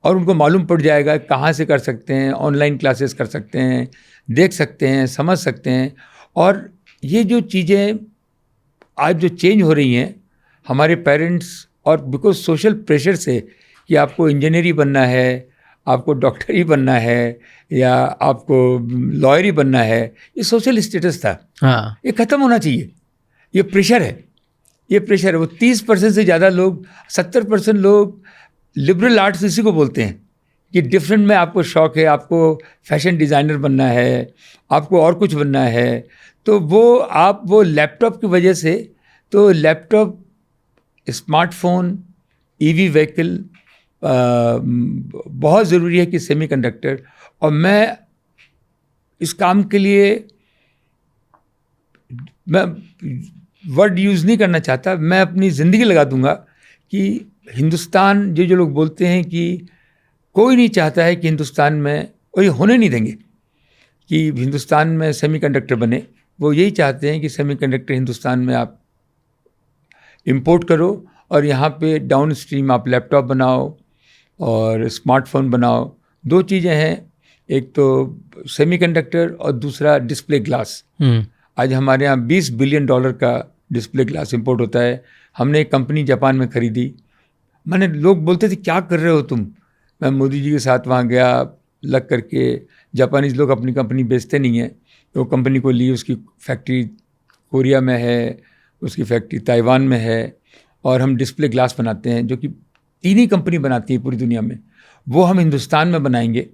और उनको मालूम पड़ जाएगा कहाँ से कर सकते हैं, ऑनलाइन क्लासेस कर सकते हैं, देख सकते हैं, समझ सकते हैं। और ये जो चीज़ें आज जो चेंज हो रही हैं, हमारे पेरेंट्स और बिकॉज सोशल प्रेशर से कि आपको इंजीनियर ही बनना है, आपको डॉक्टर ही बनना है, या आपको लॉयर ही बनना है, ये सोशल स्टेटस था। हाँ, ये ख़त्म होना चाहिए। ये प्रेशर है, ये प्रेशर है। वो 30% से ज़्यादा लोग, 70% लोग लिबरल आर्ट्स इसी को बोलते हैं कि डिफरेंट में आपको शौक है, आपको फैशन डिज़ाइनर बनना है, आपको और कुछ बनना है, तो वो लैपटॉप की वजह से, तो लैपटॉप, स्मार्टफोन, ईवी व्हीकल बहुत ज़रूरी है कि सेमीकंडक्टर। और मैं इस काम के लिए, मैं वर्ड यूज़ नहीं करना चाहता, मैं अपनी ज़िंदगी लगा दूंगा कि हिंदुस्तान, जो लोग बोलते हैं कि कोई नहीं चाहता है कि हिंदुस्तान में, और ये होने नहीं देंगे कि हिंदुस्तान में सेमीकंडक्टर बने। वो यही चाहते हैं कि सेमीकंडक्टर हिंदुस्तान में आप इंपोर्ट करो और यहाँ पे डाउन स्ट्रीम आप लैपटॉप बनाओ और स्मार्टफोन बनाओ। 2 चीज़ें हैं, एक तो सेमीकंडक्टर और दूसरा डिस्प्ले ग्लास। आज हमारे यहाँ $20 बिलियन का डिस्प्ले ग्लास इंपोर्ट होता है। हमने एक कंपनी जापान में खरीदी। मैंने, लोग बोलते थे क्या कर रहे हो तुम। मैं मोदी जी के साथ वहाँ गया, लग करके। जापानीज़ लोग अपनी कंपनी बेचते नहीं हैं, तो कंपनी को ली। उसकी फैक्ट्री कोरिया में है, उसकी फैक्ट्री ताइवान में है, और हम डिस्प्ले ग्लास बनाते हैं जो कि 3 ही कंपनी बनाती है पूरी दुनिया में। वो हम हिंदुस्तान में बनाएंगे।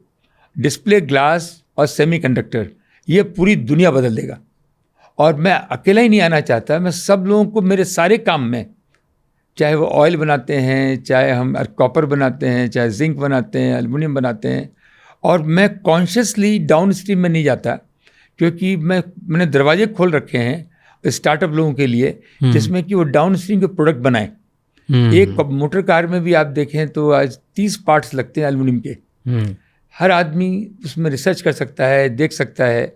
डिस्प्ले ग्लास और सेमीकंडक्टर, ये पूरी दुनिया बदल देगा। और मैं अकेला ही नहीं आना चाहता, मैं सब लोगों को मेरे सारे काम में चाहे वो ऑयल बनाते हैं, चाहे हम कॉपर बनाते हैं, चाहे जिंक बनाते हैं, एल्युमिनियम बनाते हैं। और मैं कॉन्शियसली डाउन स्ट्रीम में नहीं जाता, क्योंकि मैंने दरवाजे खोल रखे हैं स्टार्टअप लोगों के लिए, जिसमें कि वो डाउन स्ट्रीम के प्रोडक्ट बनाएं। एक मोटर कार में भी आप देखें तो आज 30 पार्ट्स लगते हैं एल्युमिनियम के। हर आदमी उसमें रिसर्च कर सकता है, देख सकता है,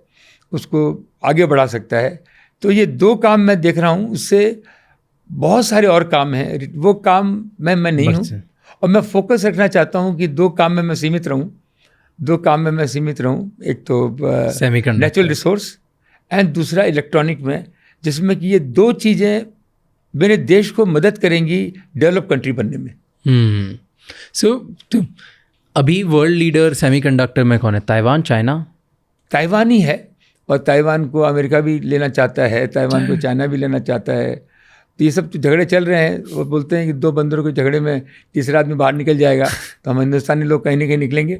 उसको आगे बढ़ा सकता है। तो ये 2 काम मैं देख रहा हूँ, उससे बहुत सारे और काम हैं, वो काम मैं नहीं हूँ। और मैं फोकस रखना चाहता हूँ कि 2 काम में मैं सीमित रहूँ। 2 काम में मैं सीमित रहूँ, एक तो नेचुरल रिसोर्स एंड दूसरा इलेक्ट्रॉनिक में, जिसमें कि ये 2 चीज़ें मेरे देश को मदद करेंगी डेवलप कंट्री बनने में। सो तो अभी वर्ल्ड लीडर सेमीकंडक्टर में कौन है? Taiwan, China? ताइवान ही है, और ताइवान को अमेरिका भी लेना चाहता है, ताइवान को चाइना भी लेना चाहता है। तो ये सब झगड़े चल रहे हैं। वो बोलते हैं कि 2 बंदरों के झगड़े में तीसरा आदमी बाहर निकल जाएगा, तो हम हिंदुस्तानी लोग कहीं ना कहीं निकलेंगे।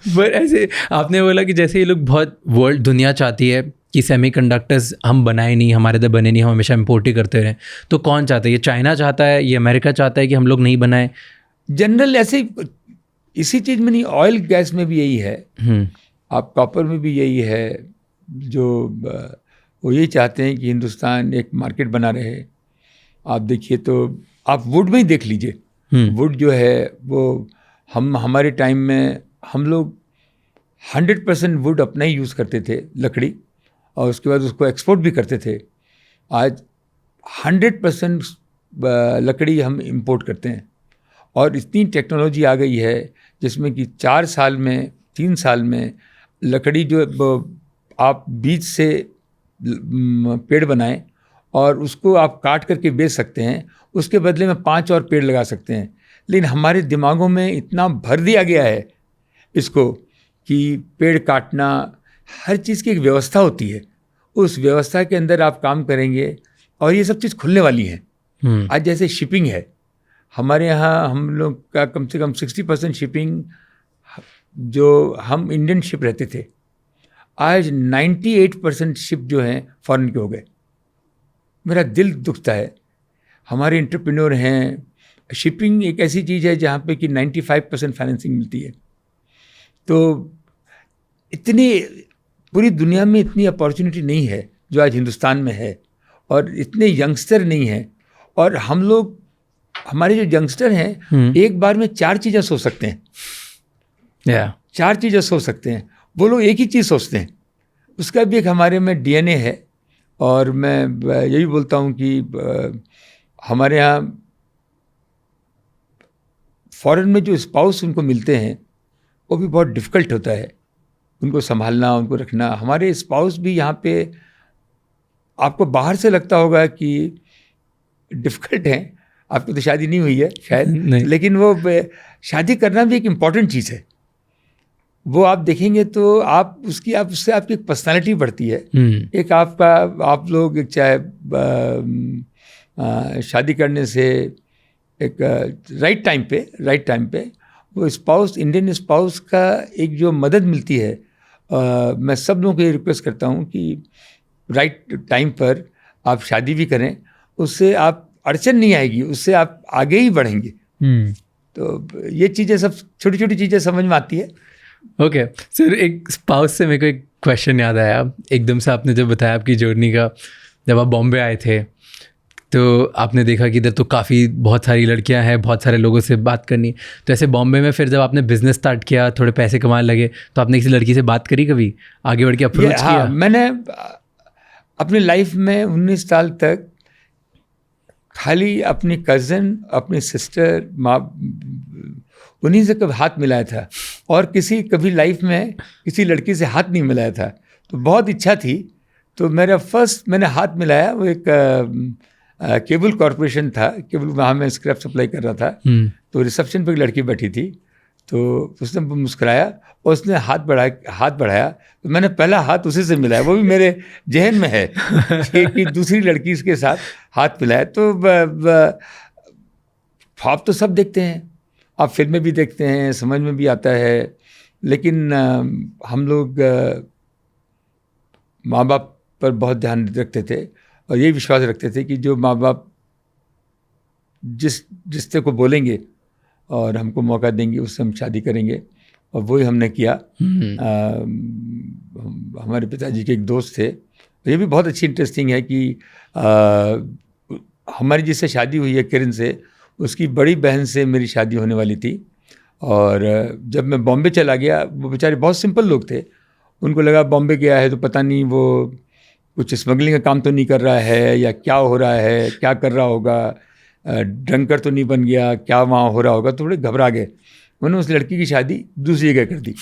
पर ऐसे आपने बोला कि जैसे ये लोग बहुत वर्ल्ड दुनिया चाहती है कि सेमीकंडक्टर्स हम बनाए नहीं, हमारे इधर बने नहीं, हम हमेशा इम्पोर्ट ही करते रहें, तो कौन चाहता है? ये चाइना चाहता है, ये अमेरिका चाहता है कि हम लोग नहीं बनाए? जनरल ऐसे इसी चीज़ में नहीं, ऑयल गैस में भी यही है, आप कॉपर में भी यही है, जो वो यही चाहते हैं कि हिंदुस्तान एक मार्केट बना रहे। आप देखिए तो आप वुड में ही देख लीजिए, वुड जो है वो हमारे टाइम में हम लोग 100% वुड अपना ही यूज़ करते थे, लकड़ी, और उसके बाद उसको एक्सपोर्ट भी करते थे। आज 100% लकड़ी हम इंपोर्ट करते हैं, और इतनी टेक्नोलॉजी आ गई है जिसमें कि 4 साल में 3 साल में लकड़ी जो आप बीज से पेड़ बनाएं और उसको आप काट करके बेच सकते हैं, उसके बदले में 5 और पेड़ लगा सकते हैं। लेकिन हमारे दिमागों में इतना भर दिया गया है इसको कि पेड़ काटना, हर चीज़ की एक व्यवस्था होती है, उस व्यवस्था के अंदर आप काम करेंगे और ये सब चीज़ खुलने वाली है। आज जैसे शिपिंग है, हमारे यहाँ हम लोग का कम से कम 60% शिपिंग, जो हम इंडियन शिप रहते थे, आज 98% शिप जो हैं फॉरेन के हो गए। मेरा दिल दुखता है। हमारे एंटरप्रेन्योर हैं, शिपिंग एक ऐसी चीज़ है जहाँ पे कि 95% फाइनेंसिंग मिलती है। तो इतनी पूरी दुनिया में इतनी अपॉर्चुनिटी नहीं है जो आज हिंदुस्तान में है, और इतने यंगस्टर नहीं हैं। और हम लोग, हमारे जो यंगस्टर हैं, एक बार में 4 चीज़ें सोच सकते हैं। 4 चीज़ें सोच सकते हैं, वो लोग एक ही चीज़ सोचते हैं। उसका भी एक हमारे में डीएनए है। और मैं यही बोलता हूँ कि हमारे यहाँ फॉरेन में जो स्पाउस उनको मिलते हैं वो भी बहुत डिफ़िकल्ट होता है, उनको संभालना, उनको रखना। हमारे स्पाउस भी यहाँ पे आपको बाहर से लगता होगा कि डिफ़िकल्ट हैं, आपकी तो शादी नहीं हुई है शायद, लेकिन वो शादी करना भी एक इम्पॉर्टेंट चीज़ है। वो आप देखेंगे तो उससे आपकी एक पर्सनालिटी बढ़ती है। एक आप लोग एक चाहे शादी करने से एक राइट टाइम पे वो स्पाउस, इंडियन स्पाउस का एक जो मदद मिलती है, मैं सब लोगों को ये रिक्वेस्ट करता हूँ कि राइट टाइम पर आप शादी भी करें, उससे आप अड़चन नहीं आएगी, उससे आप आगे ही बढ़ेंगे। तो ये चीज़ें सब छोटी छोटी चीज़ें समझ में आती है। ओके सर, एक स्पाउस से मेरे को एक क्वेश्चन याद आया एकदम से। आपने जब बताया आपकी जर्नी का, जब आप बॉम्बे आए थे तो आपने देखा कि इधर तो काफ़ी बहुत सारी लड़कियां हैं, बहुत सारे लोगों से बात करनी, तो ऐसे बॉम्बे में फिर जब आपने बिजनेस स्टार्ट किया, थोड़े पैसे कमाने लगे, तो आपने किसी लड़की से बात करी, कभी आगे बढ़ के अप्रोच किया? मैंने अपनी लाइफ में 19 साल तक खाली अपनी कज़न, अपनी सिस्टर, माँ, उन्हीं से कभी हाथ मिलाया था, और कभी लाइफ में किसी लड़की से हाथ नहीं मिलाया था। तो बहुत इच्छा थी, तो मैंने हाथ मिलाया, वो एक केबल कॉरपोरेशन था, केबल, वहाँ मैं स्क्रैप सप्लाई कर रहा था। तो रिसेप्शन पर एक लड़की बैठी थी, तो उसने मुस्कुराया और उसने हाथ बढ़ाया, तो मैंने पहला हाथ उसी से मिलाया। वो भी मेरे जहन में है कि दूसरी लड़की के साथ हाथ मिलाया। तो आप तो सब देखते हैं, आप फिल्में भी देखते हैं, समझ में भी आता है, लेकिन हम लोग माँ बाप पर बहुत ध्यान रखते थे, और यही विश्वास रखते थे कि जो माँ बाप जिस रिश्ते को बोलेंगे और हमको मौका देंगे उससे हम शादी करेंगे, और वही हमने किया। हमारे पिताजी के एक दोस्त थे, ये भी बहुत अच्छी इंटरेस्टिंग है कि हमारी जिससे शादी हुई है किरण से, उसकी बड़ी बहन से मेरी शादी होने वाली थी। और जब मैं बॉम्बे चला गया, वो बेचारे बहुत सिंपल लोग थे, उनको लगा बॉम्बे गया है तो पता नहीं वो कुछ स्मगलिंग का काम तो नहीं कर रहा है, या क्या हो रहा है, क्या कर रहा होगा, ड्रंकर तो नहीं बन गया, क्या वहाँ हो रहा होगा, तो थोड़े घबरा गए। उन्होंने उस लड़की की शादी दूसरी जगह कर दी।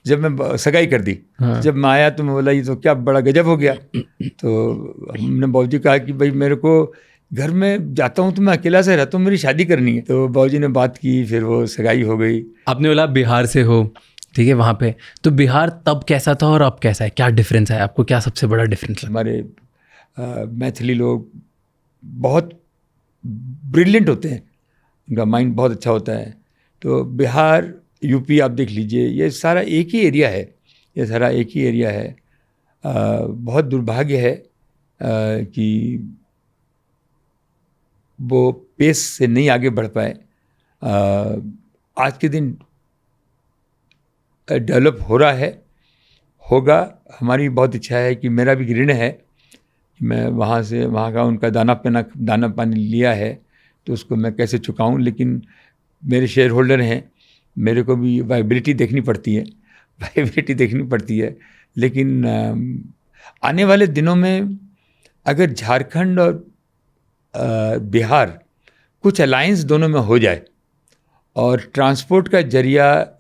जब मैं सगाई कर दी, जब मैं आया तो मैं बोला ये तो क्या बड़ा गजब हो गया। तो हमने बाबूजी कहा कि भाई मेरे को घर में जाता हूँ तो मैं अकेला से रहता हूँ, मेरी शादी करनी है। तो बाबूजी ने बात की, फिर वो सगाई हो गई। आपने बोला बिहार से हो, ठीक है, वहाँ पे तो बिहार तब कैसा था और अब कैसा है, क्या डिफरेंस है आपको, क्या सबसे बड़ा डिफरेंस है? हमारे मैथिली लोग बहुत ब्रिलियंट होते हैं, उनका माइंड बहुत अच्छा होता है। तो बिहार, यूपी आप देख लीजिए, ये सारा एक ही एरिया है, ये सारा एक ही एरिया है। बहुत दुर्भाग्य है कि वो पेस से नहीं आगे बढ़ पाए। आज के दिन डेवलप हो रहा है, होगा। हमारी बहुत इच्छा है कि मेरा भी ऋण है कि मैं वहाँ का उनका दाना पानी लिया है तो उसको मैं कैसे चुकाऊं। लेकिन मेरे शेयर होल्डर हैं, मेरे को भी वाइबिलिटी देखनी पड़ती है। लेकिन आने वाले दिनों में अगर झारखंड और बिहार कुछ अलायंस दोनों में हो जाए और ट्रांसपोर्ट का जरिया,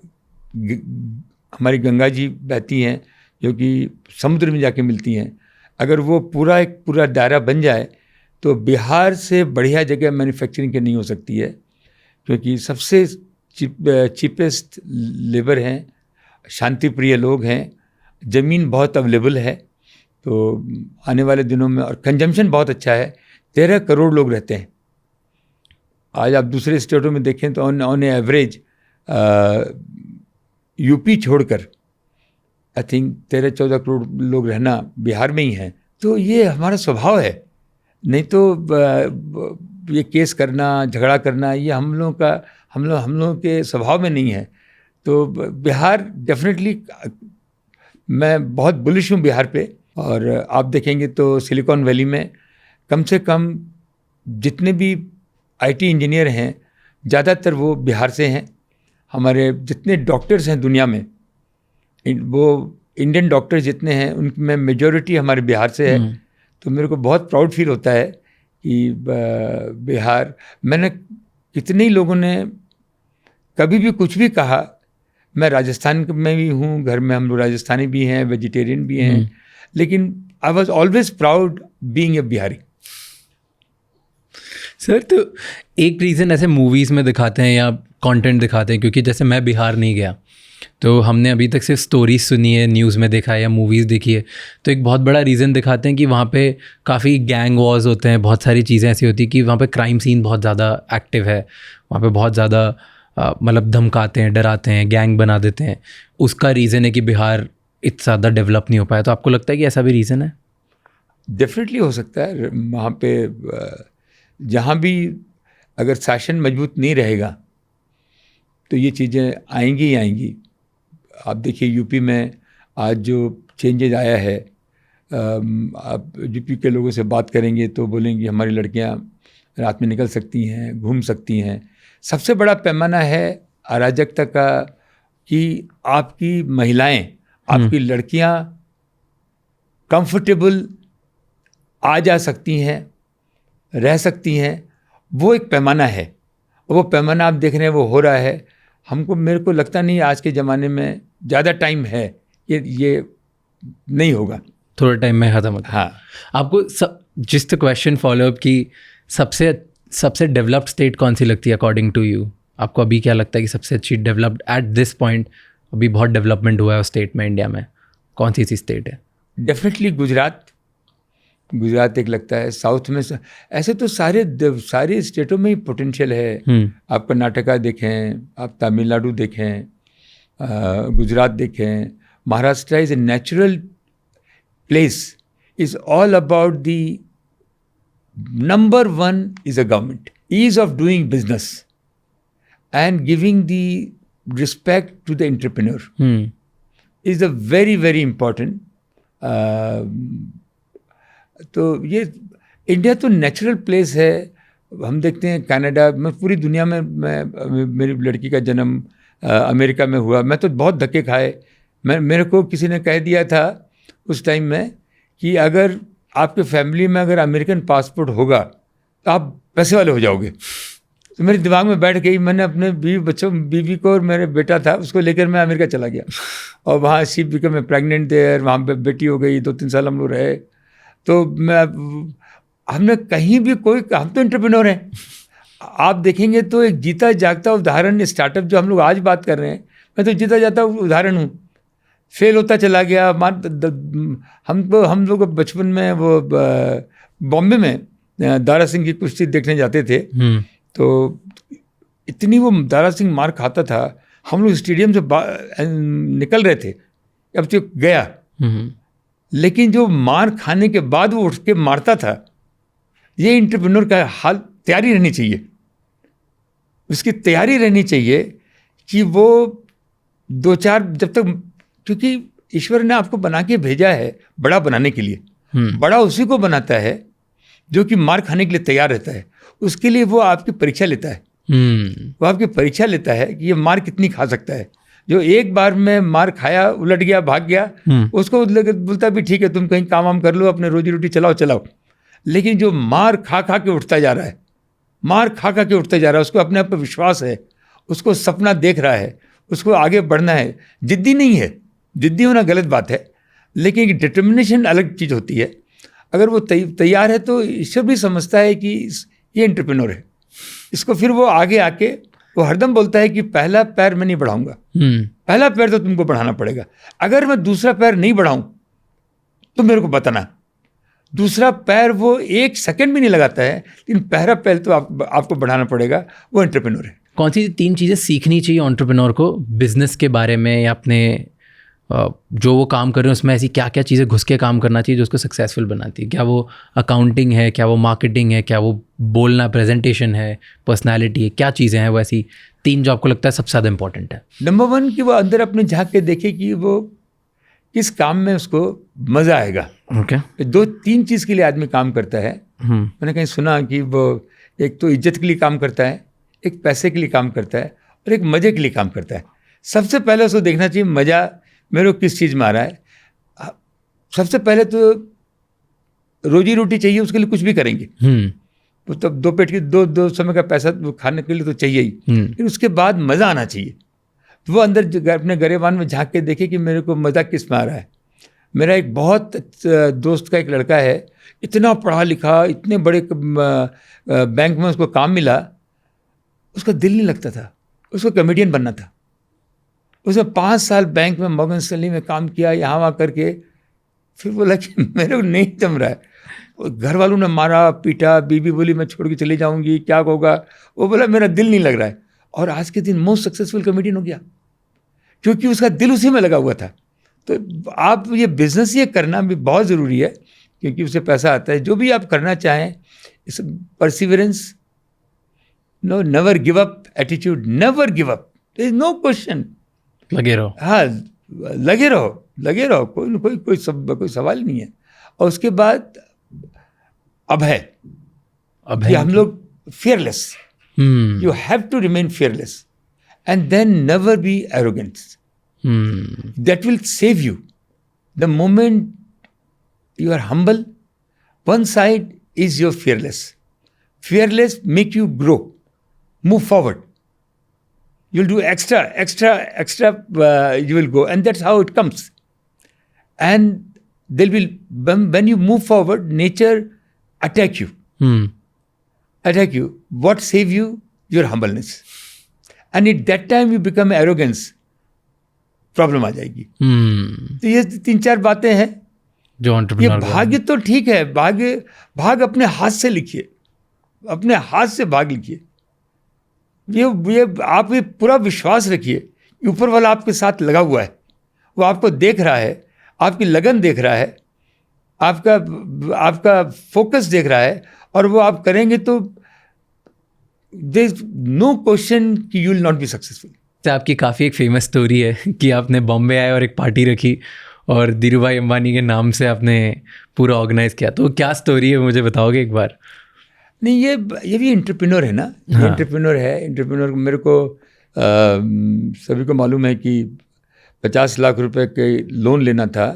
हमारी गंगा जी बहती हैं जो कि समुद्र में जाके मिलती हैं, अगर वो एक पूरा दायरा बन जाए तो बिहार से बढ़िया जगह मैन्युफैक्चरिंग की नहीं हो सकती है, क्योंकि सबसे चीपेस्ट लेबर हैं, शांति प्रिय लोग हैं, ज़मीन बहुत अवेलेबल है। तो आने वाले दिनों में, और कंजम्पशन बहुत अच्छा है, 13 करोड़ लोग रहते हैं। आज आप दूसरे स्टेटों में देखें तो ऑन एवरेज यूपी छोड़कर आई थिंक 13-14 करोड़ लोग रहना बिहार में ही हैं। तो ये हमारा स्वभाव है, नहीं तो ये केस करना, झगड़ा करना, ये हम लोगों के स्वभाव में नहीं है। तो बिहार डेफिनेटली, मैं बहुत बुलिश हूँ बिहार पे। और आप देखेंगे तो सिलिकॉन वैली में कम से कम जितने भी आईटी इंजीनियर हैं ज़्यादातर वो बिहार से हैं। हमारे जितने डॉक्टर्स हैं दुनिया में, वो इंडियन डॉक्टर्स जितने हैं उनमें मेजॉरिटी हमारे बिहार से है। तो मेरे को बहुत प्राउड फील होता है कि बिहार, मैंने कितने ही लोगों ने कभी भी कुछ भी कहा, मैं राजस्थान में भी हूँ, घर में हम लोग राजस्थानी भी हैं, वेजिटेरियन भी हैं, लेकिन I was always proud being a Bihari. Sir, तो एक रीज़न ऐसे मूवीज़ में दिखाते हैं या कंटेंट दिखाते हैं, क्योंकि जैसे मैं बिहार नहीं गया तो हमने अभी तक सिर्फ स्टोरीज सुनी है, न्यूज़ में देखा है या मूवीज़ देखी है, तो एक बहुत बड़ा रीज़न दिखाते हैं कि वहाँ पे काफ़ी गैंग वॉर्स होते हैं, बहुत सारी चीज़ें ऐसी होती हैं कि वहाँ पे क्राइम सीन बहुत ज़्यादा एक्टिव है, वहाँ पे बहुत ज़्यादा मतलब धमकाते हैं, डराते हैं, गैंग बना देते हैं। उसका रीज़न है कि बिहार इतना ज़्यादा डेवलप नहीं हो पाया। तो आपको लगता है कि ऐसा भी रीज़न है? डेफिनेटली हो सकता है। वहाँ पे जहाँ भी अगर शासन मजबूत नहीं रहेगा तो ये चीज़ें आएंगी ही आएंगी। आप देखिए यूपी में आज जो चेंजेज आया है, आप यूपी के लोगों से बात करेंगे तो बोलेंगे हमारी लड़कियां रात में निकल सकती हैं, घूम सकती हैं। सबसे बड़ा पैमाना है अराजकता का कि आपकी महिलाएं, आपकी लड़कियां कंफर्टेबल आ जा सकती हैं, रह सकती हैं। वो एक पैमाना है, वो पैमाना आप देख रहे हैं वो हो रहा है। मेरे को लगता नहीं आज के ज़माने में ज़्यादा टाइम है, ये नहीं होगा, थोड़ा टाइम में ख़त्म होगा। हाँ। आपको जिस क्वेश्चन फॉलोअप की सबसे डेवलप्ड स्टेट कौन सी लगती है अकॉर्डिंग टू यू? आपको अभी क्या लगता है कि सबसे अच्छी डेवलप्ड एट दिस पॉइंट, अभी बहुत डेवलपमेंट हुआ है उस स्टेट में, इंडिया में कौन सी स्टेट है? डेफिनेटली गुजरात एक लगता है। साउथ में ऐसे तो सारे स्टेटों में ही पोटेंशियल है। आप कर्नाटका देखें, आप तमिलनाडु देखें, गुजरात देखें, Maharashtra is a natural place, is all about the Number one is a government. Ease of doing business and giving the respect to the entrepreneur is a very, very important. तो ये इंडिया तो नेचुरल प्लेस है. हम देखते हैं कनाडा में, पूरी दुनिया में. मेरी लड़की का जन्म अमेरिका में हुआ. मैं तो बहुत धक्के खाए. मेरे को किसी ने कह दिया था उस टाइम में कि अगर आपके फैमिली में अगर अमेरिकन पासपोर्ट होगा तो आप पैसे वाले हो जाओगे. तो मेरे दिमाग में बैठ गई. मैंने अपने बीवी को और मेरे बेटा था उसको लेकर मैं अमेरिका चला गया और वहाँ शी बिकम मैं प्रेग्नेंट देयर. वहाँ पे बेटी हो गई. 2-3 साल हम लोग रहे. तो हमने कहीं भी हम तो एंटरप्रेन्योर हैं. आप देखेंगे तो एक जीता जागता उदाहरण स्टार्टअप जो हम लोग आज बात कर रहे हैं, मैं तो जीता जाता उदाहरण हूँ. फेल होता चला गया. हम लोग बचपन में वो बॉम्बे में दारा सिंह की कुश्ती देखने जाते थे. तो इतनी वो दारा सिंह मार खाता था. हम लोग स्टेडियम से निकल रहे थे, अब तो गया, लेकिन जो मार खाने के बाद वो उठ के मारता था. ये एंटरप्रेन्योर का हाल तैयारी रहनी चाहिए. उसकी तैयारी रहनी चाहिए कि वो 2-4 जब तक, क्योंकि ईश्वर ने आपको बना के भेजा है बड़ा बनाने के लिए. बड़ा उसी को बनाता है जो कि मार खाने के लिए तैयार रहता है. उसके लिए वो आपकी परीक्षा लेता है. वो आपकी परीक्षा लेता है कि ये मार कितनी खा सकता है. जो एक बार में मार खाया, उलट गया, भाग गया, उसको बोलता भी ठीक है तुम कहीं काम वाम कर लो, अपने रोजी रोटी चलाओ. लेकिन जो मार खा के उठता जा रहा है, मार खा के उठता जा रहा है, उसको अपने आप पर विश्वास है, उसको सपना देख रहा है, उसको आगे बढ़ना है. जिद्दी नहीं है. जिद्दी होना गलत बात है, लेकिन डिटर्मिनेशन अलग चीज़ होती है. अगर वो तैयार है तो ईश्वर भी समझता है कि ये एंटरप्रेन्योर है. इसको फिर वो आगे आके वो हरदम बोलता है कि पहला पैर मैं नहीं बढ़ाऊंगा. पहला पैर तो तुमको बढ़ाना पड़ेगा. अगर मैं दूसरा पैर नहीं बढ़ाऊं तो मेरे को बताना. दूसरा पैर वो 1 सेकंड भी नहीं लगाता है, लेकिन पहला पैर तो आपको बढ़ाना पड़ेगा. वो एंटरप्रेन्योर है. कौन सी 3 चीज़ें सीखनी चाहिए एंटरप्रेन्योर को बिजनेस के बारे में, या अपने जो वो काम कर रहे हैं उसमें ऐसी क्या क्या चीज़ें घुस के काम करना चाहिए जो उसको सक्सेसफुल बनाती है? क्या वो अकाउंटिंग है, क्या वो मार्केटिंग है, क्या वो बोलना, प्रेजेंटेशन है, पर्सनालिटी है? क्या चीज़ें हैं वो ऐसी 3 जो आपको लगता है सबसे ज़्यादा इंपॉर्टेंट है? नंबर 1 कि वो अंदर अपने झांक के देखे कि वो किस काम में उसको मज़ा आएगा. ओके. 2-3 चीज़ के लिए आदमी काम करता है. मैंने कहीं सुना कि वो एक तो इज्जत के लिए काम करता है, एक पैसे के लिए काम करता है, और एक मज़े के लिए काम करता है. सबसे पहले उसको देखना चाहिए मज़ा मेरे को किस चीज़ में आ रहा है. सबसे पहले तो रोजी रोटी चाहिए, उसके लिए कुछ भी करेंगे. वो तब 2 पेट की 2 समय का पैसा खाने के लिए तो चाहिए ही, लेकिन उसके बाद मज़ा आना चाहिए. तो वो अंदर अपने गरेबान में झांक के देखे कि मेरे को मज़ा किस में आ रहा है. मेरा एक बहुत दोस्त का एक लड़का है, इतना पढ़ा लिखा, इतने बड़े बैंक में उसको काम मिला, उसका दिल नहीं लगता था. उसको कॉमेडियन बनना था. उसने 5 साल बैंक में मॉर्गन स्टैनली में काम किया, यहाँ वहाँ करके. फिर बोला कि मेरे को नहीं जम रहा है. घर वालों ने मारा पीटा, बीबी बोली मैं छोड़ के चली जाऊँगी, क्या होगा. वो बोला मेरा दिल नहीं लग रहा है. और आज के दिन मोस्ट सक्सेसफुल कॉमेडियन हो गया, क्योंकि उसका दिल उसी में लगा हुआ था. तो आप ये बिजनेस ये करना भी बहुत ज़रूरी है, क्योंकि उससे पैसा आता है. जो भी आप करना चाहें, इस perseverance, no never give up attitude, never give up, there is no question. लगे रहो. हाँ, लगे रहो. कोई सवाल नहीं है. और उसके बाद अभय. कि हम लोग fearless. You have to remain fearless, and then never be arrogant. That will save you. The moment you are humble, one side is your fearless. Fearless make you grow, move forward. You'll do extra. You will go, and that's how it comes. And there will, when you move forward, nature attack you. What save you? Your humbleness. And at that time you become arrogance. Problem आ जाएगी. तो ये 3-4 बातें हैं जो एंटरप्रेन्योर. ये भाग्य तो ठीक है, भाग अपने हाथ से लिखिए, अपने हाथ से भाग लिखिए. ये आप ये पूरा विश्वास रखिए, ऊपर वाला आपके साथ लगा हुआ है, वो आपको देख रहा है, आपकी लगन देख रहा है, आपका फोकस देख रहा है, और वो आप करेंगे तो देयर इज नो क्वेश्चन कि you will not be successful. तो आपकी काफ़ी एक फेमस स्टोरी है कि आपने बॉम्बे आए और एक पार्टी रखी और धीरू भाई अंबानी के नाम से आपने पूरा ऑर्गेनाइज किया, तो क्या स्टोरी है मुझे बताओगे एक बार? नहीं, ये भी एंटरप्रेन्योर है ना, ये एंटरप्रेन्योर है। एंटरप्रेन्योर मेरे को सभी को मालूम है कि 50 लाख रुपए के लोन लेना था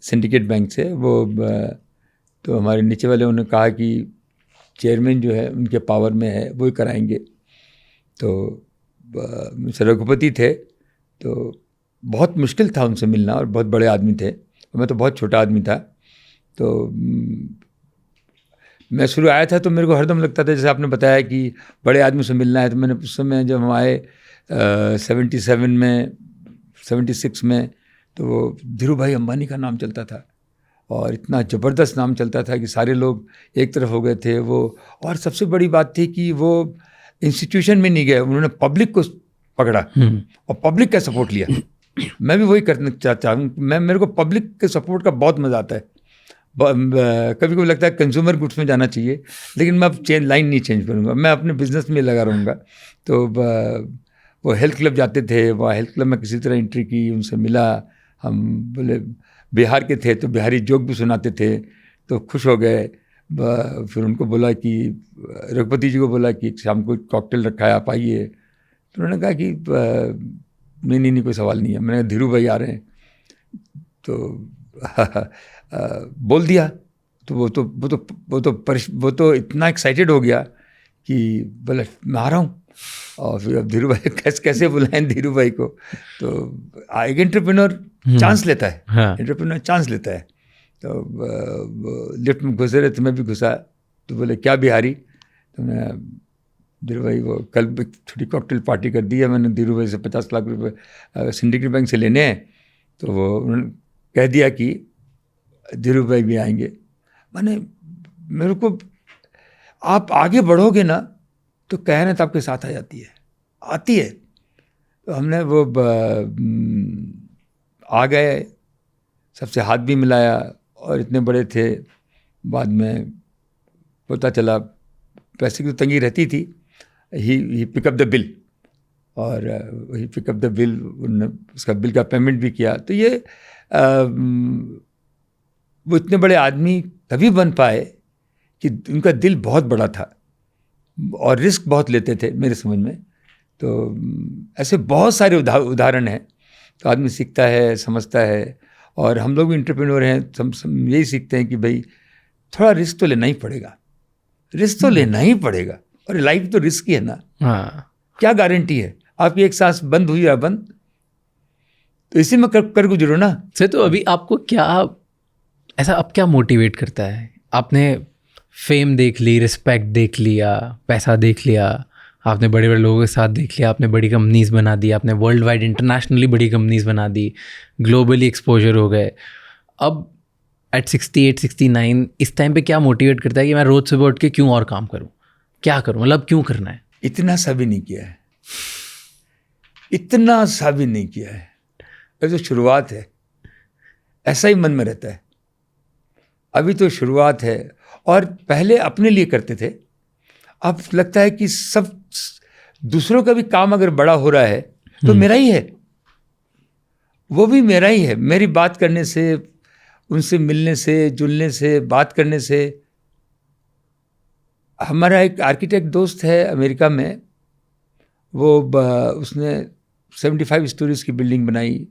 सिंडिकेट बैंक से। वो तो हमारे नीचे वाले उन्होंने कहा कि चेयरमैन जो है उनके पावर में है, वो ही कराएंगे। तो मिस्टर रघुपति थे, तो बहुत मुश्किल था उनसे मिलना, और बहुत बड़े आदमी थे और मैं तो बहुत छोटा आदमी था। तो मैं शुरू आया था तो मेरे को हरदम लगता था, जैसे आपने बताया कि बड़े आदमी से मिलना है, तो मैंने उस समय जब हम आए 77 में 76 में, तो वो धीरू भाई अंबानी का नाम चलता था और इतना ज़बरदस्त नाम चलता था कि सारे लोग एक तरफ हो गए थे वो। और सबसे बड़ी बात थी कि वो इंस्टीट्यूशन में नहीं गए, उन्होंने पब्लिक को पकड़ा और पब्लिक का सपोर्ट लिया। मैं भी वही करना चाहता हूँ। मेरे को पब्लिक के सपोर्ट का बहुत मज़ा आता है। कभी कभी लगता है कंज्यूमर गुड्स में जाना चाहिए, लेकिन मैं अब लाइन नहीं चेंज करूँगा, मैं अपने बिजनेस में लगा रहूँगा। तो वो हेल्थ क्लब जाते थे, वहाँ हेल्थ क्लब में किसी तरह एंट्री की, उनसे मिला। हम बोले बिहार के थे तो बिहारी जोक भी सुनाते थे, तो खुश हो गए। फिर उनको बोला कि रघुपति जी को बोला कि शाम को कॉकटेल रखा है, आप आइए। तो उन्होंने कहा कि नहीं कोई सवाल नहीं है। मैंने कहा धीरू भाई आ रहे हैं, तो बोल दिया। तो वो तो इतना एक्साइटेड हो गया कि बोला मैं आ रहा हूँ। और फिर अब धीरू भाई कैसे बुलाएं धीरू भाई को। तो एक एंटरप्रेन्योर चांस लेता है, एंटरप्रेन्योर चांस लेता है। तो लिफ्ट में घुसे रहे, तो मैं भी घुसा। तो बोले क्या बिहारी? तो मैं धीरू भाई वो कल छोटी कॉकटेल पार्टी कर दी है मैंने, धीरू भाई से 50 लाख रुपए सिंडिकेट बैंक से लेने हैं। तो वो उन्होंने कह दिया कि धीरू भाई भी आएंगे। मैंने मेरे को आप आगे बढ़ोगे ना तो कहना तो आपके साथ आती है। तो हमने वो आ गए, सबसे हाथ भी मिलाया, और इतने बड़े थे। बाद में पता चला पैसे की तो तंगी रहती थी। ही पिकअप द बिल, और ही पिकअप द बिल, उसका बिल का पेमेंट भी किया। तो ये वो इतने बड़े आदमी तभी बन पाए कि उनका दिल बहुत बड़ा था और रिस्क बहुत लेते थे मेरे समझ में। तो ऐसे बहुत सारे उदाहरण हैं। तो आदमी सीखता है, समझता है। और हम लोग भी एंटरप्रेन्योर हैं, हम यही सीखते हैं कि भाई थोड़ा रिस्क तो लेना ही पड़ेगा, रिस्क तो लेना ही पड़ेगा। और लाइफ तो रिस्क ही है ना। हाँ, क्या गारंटी है आपकी एक सांस बंद हुई या बंद, तो इसी में कर गुजरो ना। सर तो अभी आपको क्या ऐसा अब क्या मोटिवेट करता है? आपने फेम देख ली, रिस्पेक्ट देख लिया, पैसा देख लिया, आपने बड़े बड़े लोगों के साथ देख लिया, आपने बड़ी कंपनीज बना दी, आपने वर्ल्ड वाइड इंटरनेशनली बड़ी कंपनीज बना दी, ग्लोबली एक्सपोजर हो गए। अब एट 68 69 इस टाइम पे क्या मोटिवेट करता है कि मैं रोज सुबह उठ के क्यों और काम करूं, क्या करूं, मतलब क्यों करना है? इतना सा भी नहीं किया है, इतना सा भी नहीं किया है। ये तो शुरुआत है, ऐसा ही मन में रहता है। अभी तो शुरुआत है। और पहले अपने लिए करते थे, अब लगता है कि सब दूसरों का भी काम अगर बड़ा हो रहा है तो मेरा ही है, वो भी मेरा ही है। मेरी बात करने से, उनसे मिलने से, जुलने से, बात करने से। हमारा एक आर्किटेक्ट दोस्त है अमेरिका में, वो उसने 75 स्टोरीज की बिल्डिंग बनाई।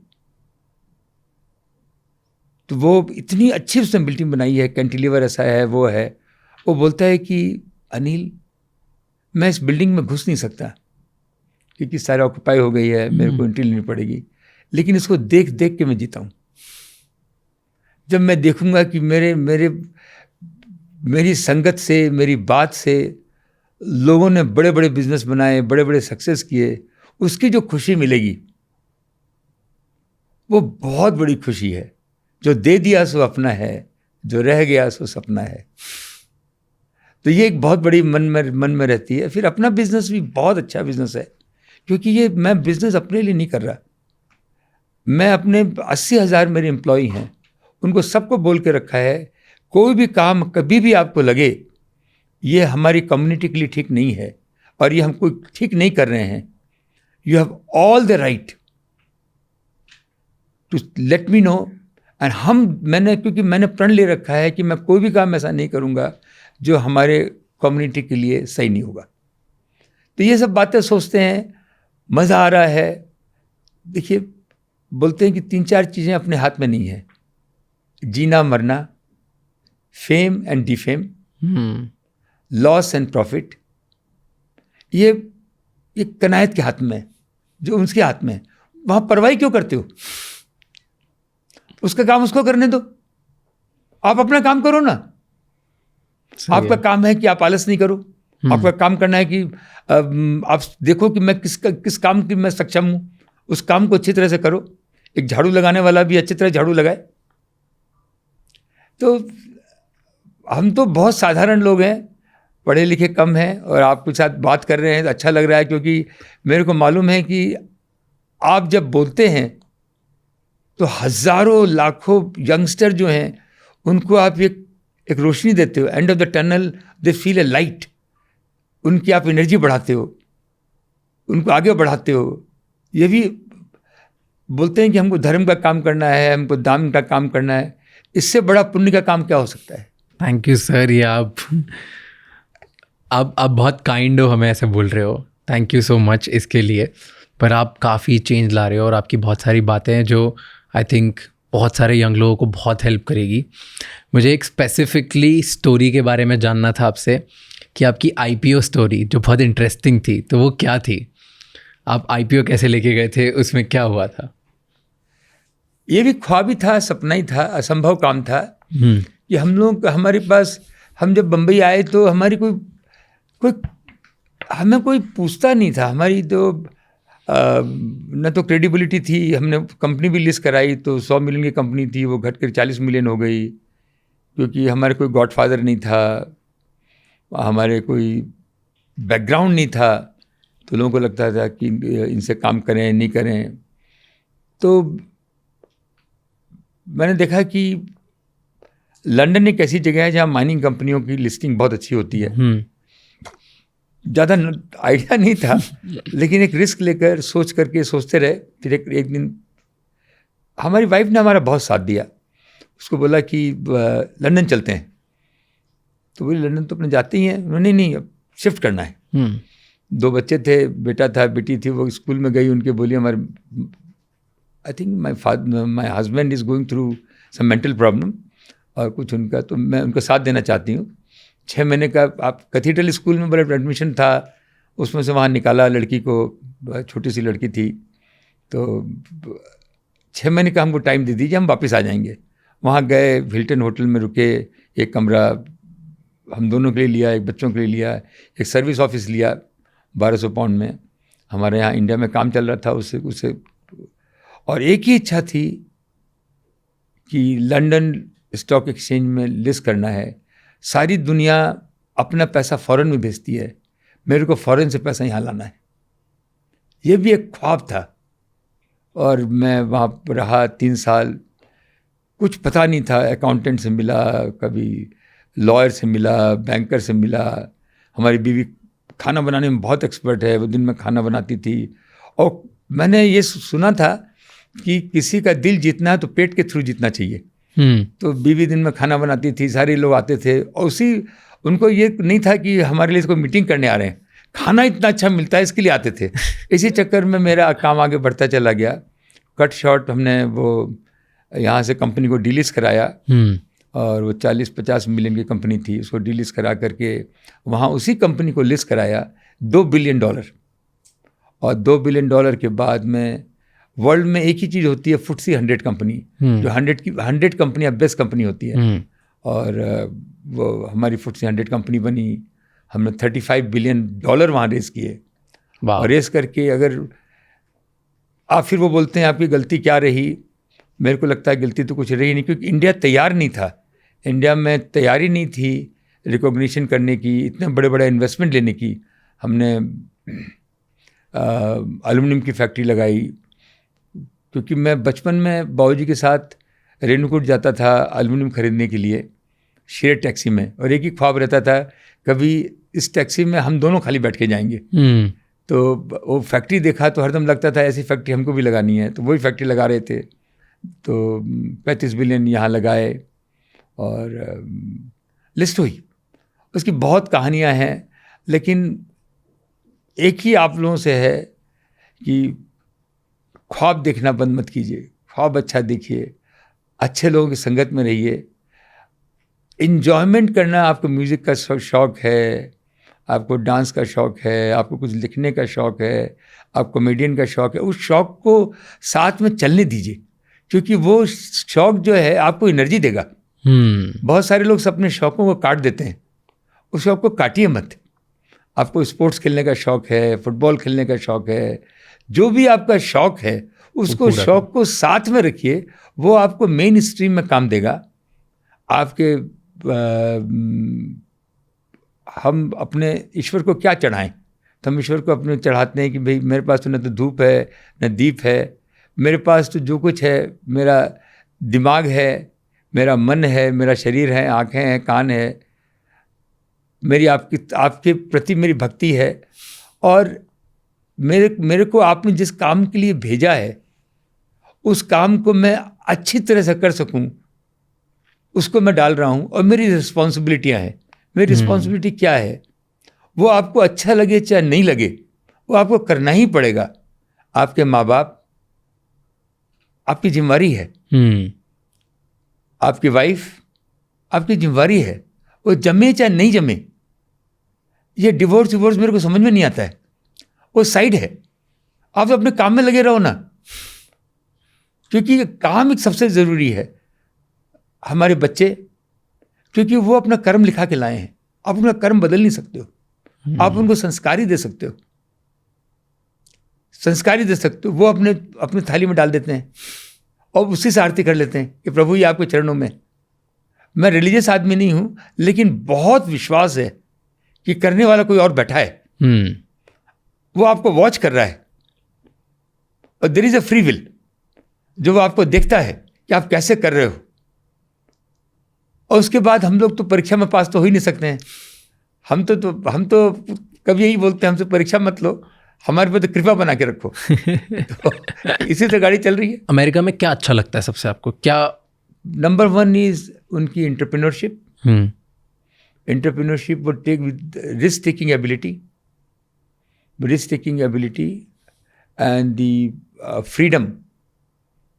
तो वो इतनी अच्छी उसने बिल्डिंग बनाई है, कैंटिलीवर ऐसा है, वो है। वो बोलता है कि अनिल, मैं इस बिल्डिंग में घुस नहीं सकता क्योंकि सारा ऑक्यूपाई हो गई है, मेरे को एंट्री लेनी पड़ेगी, लेकिन इसको देख देख के मैं जीता हूँ। जब मैं देखूंगा कि मेरी संगत से, मेरी बात से लोगों ने बड़े बड़े बिजनेस बनाए, बड़े बड़े सक्सेस किए, उसकी जो खुशी मिलेगी वो बहुत बड़ी खुशी है। जो दे दिया सो अपना है, जो रह गया सो सपना है। तो ये एक बहुत बड़ी मन में रहती है। फिर अपना बिजनेस भी बहुत अच्छा बिजनेस है, क्योंकि ये मैं बिजनेस अपने लिए नहीं कर रहा। मैं अपने 80,000 मेरे एम्प्लॉई हैं, उनको सबको बोल के रखा है, कोई भी काम कभी भी आपको लगे ये हमारी कम्युनिटी के लिए ठीक नहीं है और ये हम कोई ठीक नहीं कर रहे हैं, you have all the right to let me know. And क्योंकि मैंने प्रण ले रखा है कि मैं कोई भी काम ऐसा नहीं करूँगा जो हमारे कम्युनिटी के लिए सही नहीं होगा। तो ये सब बातें सोचते हैं, मज़ा आ रहा है। देखिए, बोलते हैं कि 3-4 चीज़ें अपने हाथ में नहीं है, जीना मरना, fame and defame, loss and profit. ये कनायत के हाथ में है, जो उसके हाथ में है। वहाँ परवाही क्यों करते हो? उसका काम उसको करने दो, आप अपना काम करो ना। आपका काम है कि आप आलस नहीं करो, आपका काम करना है कि आप देखो कि मैं किस काम की मैं सक्षम हूँ, उस काम को अच्छी तरह से करो। एक झाड़ू लगाने वाला भी अच्छी तरह झाड़ू लगाए। तो हम तो बहुत साधारण लोग हैं, पढ़े लिखे कम हैं, और आपके साथ बात कर रहे हैं तो अच्छा लग रहा है, क्योंकि मेरे को मालूम है कि आप जब बोलते हैं तो हज़ारों लाखों यंगस्टर जो हैं उनको आप एक रोशनी देते हो। End of the tunnel they feel a light. उनकी आप एनर्जी बढ़ाते हो, उनको आगे बढ़ाते हो। ये भी बोलते हैं कि हमको धर्म का काम करना है, हमको दान का काम करना है। इससे बड़ा पुण्य का काम क्या हो सकता है? थैंक यू सर, ये आप बहुत काइंड हो, हमें ऐसे बोल रहे हो। थैंक यू सो मच इसके लिए। पर आप काफ़ी चेंज ला रहे हो और आपकी बहुत सारी बातें हैं जो आई थिंक बहुत सारे यंग लोगों को बहुत हेल्प करेगी। मुझे एक स्पेसिफिकली स्टोरी के बारे में जानना था आपसे कि आपकी IPO स्टोरी जो बहुत इंटरेस्टिंग थी, तो वो क्या थी? आप IPO कैसे लेके गए थे, उसमें क्या हुआ था? ये भी ख्वाब ही था, सपना ही था, असंभव काम था कि हम लोग, हमारे पास, हम जब बम्बई आए तो हमारी हमें कोई पूछता नहीं था। हमारी तो न तो क्रेडिबिलिटी थी। हमने कंपनी भी लिस्ट कराई तो 100 मिलियन की कंपनी थी, वो घट कर 40 मिलियन हो गई, क्योंकि हमारे कोई गॉडफादर नहीं था, हमारे कोई बैकग्राउंड नहीं था। तो लोगों को लगता था कि इनसे काम करें नहीं करें। तो मैंने देखा कि लंदन एक ऐसी जगह है जहाँ माइनिंग कंपनियों की लिस्टिंग बहुत अच्छी होती है। ज़्यादा आइडिया नहीं था, लेकिन एक रिस्क लेकर सोचते रहे। फिर एक दिन हमारी वाइफ ने हमारा बहुत साथ दिया। उसको बोला कि लंदन चलते हैं, तो बोली लंदन तो अपने जाते ही हैं। उन्होंने नहीं, अब शिफ्ट करना है। 2 बच्चे थे, बेटा था बेटी थी। वो स्कूल में गई, उनके बोली हमारे I think my husband is going through some mental problem और कुछ उनका, तो मैं उनका साथ देना चाहती हूँ। 6 महीने का आप कैथीड्रल स्कूल में बड़ा एडमिशन था, उसमें से वहाँ निकाला लड़की को, छोटी सी लड़की थी। तो 6 महीने का हमको टाइम दे दीजिए, हम वापस आ जाएंगे। वहाँ गए, हिल्टन होटल में रुके, एक कमरा हम दोनों के लिए लिया, एक बच्चों के लिए लिया, एक सर्विस ऑफिस लिया 1200 पाउंड में। हमारे यहाँ इंडिया में काम चल रहा था उससे और एक ही इच्छा थी कि लंदन स्टॉक एक्सचेंज में लिस्ट करना है। सारी दुनिया अपना पैसा फॉरेन में भेजती है, मेरे को फॉरेन से पैसा यहाँ लाना है। ये भी एक ख्वाब था। और मैं वहाँ पर रहा 3 साल, कुछ पता नहीं था। अकाउंटेंट से मिला, कभी लॉयर से मिला, बैंकर से मिला। हमारी बीवी खाना बनाने में बहुत एक्सपर्ट है, वो दिन में खाना बनाती थी। और मैंने ये सुना था कि किसी का दिल जीतना है तो पेट के थ्रू जीतना चाहिए। तो बीवी दिन में खाना बनाती थी, सारे लोग आते थे, और उनको ये नहीं था कि हमारे लिए कोई मीटिंग करने आ रहे हैं, खाना इतना अच्छा मिलता है इसके लिए आते थे। इसी चक्कर में मेरा काम आगे बढ़ता चला गया। कट शॉर्ट, हमने वो यहाँ से कंपनी को डीलिस्ट कराया, और वो 40-50 मिलियन की कंपनी थी, उसको डीलिस्ट करा करके वहाँ उसी कंपनी को लिस्ट कराया $2 बिलियन। और $2 बिलियन के बाद में वर्ल्ड में एक ही चीज़ होती है, FTSE 100 कंपनी, जो 100 कंपनी बेस्ट कंपनी होती है। और वो हमारी FTSE 100 कंपनी बनी। हमने $35 बिलियन वहाँ रेस किए। और रेस करके अगर आप फिर वो बोलते हैं आपकी गलती क्या रही, मेरे को लगता है गलती तो कुछ रही नहीं, क्योंकि इंडिया तैयार नहीं था। इंडिया में तैयारी नहीं थी रिकॉग्निशन करने की, इतने बड़े बड़े इन्वेस्टमेंट लेने की। हमने एल्युमिनियम की फैक्ट्री लगाई, क्योंकि मैं बचपन में बाबूजी के साथ रेणुकूट जाता था एल्युमिनियम खरीदने के लिए। शेयर टैक्सी में, और एक ही ख्वाब रहता था कभी इस टैक्सी में हम दोनों खाली बैठ के जाएंगे। तो वो फैक्ट्री देखा तो हरदम लगता था ऐसी फैक्ट्री हमको भी लगानी है, तो वही फैक्ट्री लगा रहे थे। तो 35 बिलियन यहाँ लगाए और लिस्ट हुई। उसकी बहुत कहानियाँ हैं, लेकिन एक ही आप लोगों से है कि ख्वाब देखना बंद मत कीजिए, ख्वाब अच्छा देखिए, अच्छे लोगों की संगत में रहिए, इन्जॉयमेंट करना। आपको म्यूज़िक का शौक़ है, आपको डांस का शौक़ है, आपको कुछ लिखने का शौक़ है, आप कॉमेडियन का शौक़ है, उस शौक़ को साथ में चलने दीजिए, क्योंकि वो शौक़ जो है आपको एनर्जी देगा। बहुत सारे लोग अपने शौक़ों को काट देते हैं, उस शौक़ को काटिए मत। आपको स्पोर्ट्स खेलने का शौक़ है, फुटबॉल खेलने का शौक़ है, जो भी आपका शौक़ है उसको शौक़ को साथ में रखिए, वो आपको मेन स्ट्रीम में काम देगा। आपके हम अपने ईश्वर को क्या चढ़ाएं, तो हम ईश्वर को अपने चढ़ाते हैं कि भाई मेरे पास तो न तो धूप है न दीप है, मेरे पास तो जो कुछ है, मेरा दिमाग है, मेरा मन है, मेरा शरीर है, आँखें हैं, कान है, मेरी आपके प्रति मेरी भक्ति है, और मेरे को आपने जिस काम के लिए भेजा है उस काम को मैं अच्छी तरह से कर सकूं, उसको मैं डाल रहा हूं। और मेरी रिस्पॉन्सिबिलिटियां हैं। मेरी रिस्पॉन्सिबिलिटी क्या है, वो आपको अच्छा लगे चाहे नहीं लगे, वो आपको करना ही पड़ेगा। आपके माँ बाप आपकी जिम्मेवारी है, आपकी वाइफ आपकी जिम्मेवारी है, वो जमे चाहे नहीं जमे। ये डिवोर्स मेरे को समझ में नहीं आता है, वो साइड है। आप अपने काम में लगे रहो ना, क्योंकि काम एक सबसे ज़रूरी है। हमारे बच्चे, क्योंकि वो अपना कर्म लिखा के लाए हैं, आप अपना कर्म बदल नहीं सकते हो। आप उनको संस्कारी दे सकते हो, संस्कारी दे सकते हो। वो अपने थाली में डाल देते हैं और उसी से आरती कर लेते हैं कि प्रभु ये आपके चरणों में। मैं रिलीजियस आदमी नहीं हूँ, लेकिन बहुत विश्वास है कि करने वाला कोई और बैठा है, वो आपको वॉच कर रहा है, और there is a free will, जो वो आपको देखता है कि आप कैसे कर रहे हो। और उसके बाद हम लोग तो परीक्षा में पास तो हो ही नहीं सकते हैं। हम तो कभी यही बोलते हैं, हमसे परीक्षा मत लो, हमारे पे तो कृपा बना के रखो। तो इसी से गाड़ी चल रही है। अमेरिका में क्या अच्छा लगता है सबसे आपको? क्या नंबर 1 इज उनकी एंटरप्रेन्योरशिप। एंटरप्रेन्योरशिप वो take with risk taking ability and the freedom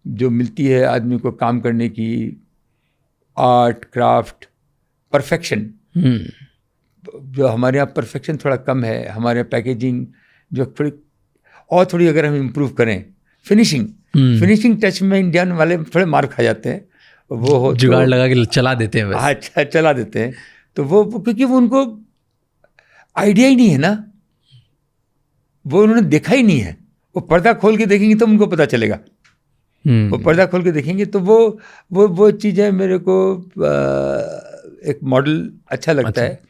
जो मिलती है आदमी को काम करने की, आर्ट क्राफ्ट, परफेक्शन। जो हमारे यहाँ परफेक्शन थोड़ा कम है, हमारे यहाँ पैकेजिंग जो थोड़ी अगर हम इम्प्रूव करें, फिनिशिंग टच में इंडियन वाले थोड़े मार खा जाते हैं। वो हो जुगाड़ लगा के चला देते हैं। अच्छा, चला देते हैं। तो वो क्योंकि वो उनको आइडिया ही नहीं है ना, वो उन्होंने देखा ही नहीं है। वो पर्दा खोल के देखेंगे तो उनको पता चलेगा। वो पर्दा खोल के देखेंगे तो वो चीज़ें मेरे को एक मॉडल अच्छा लगता है।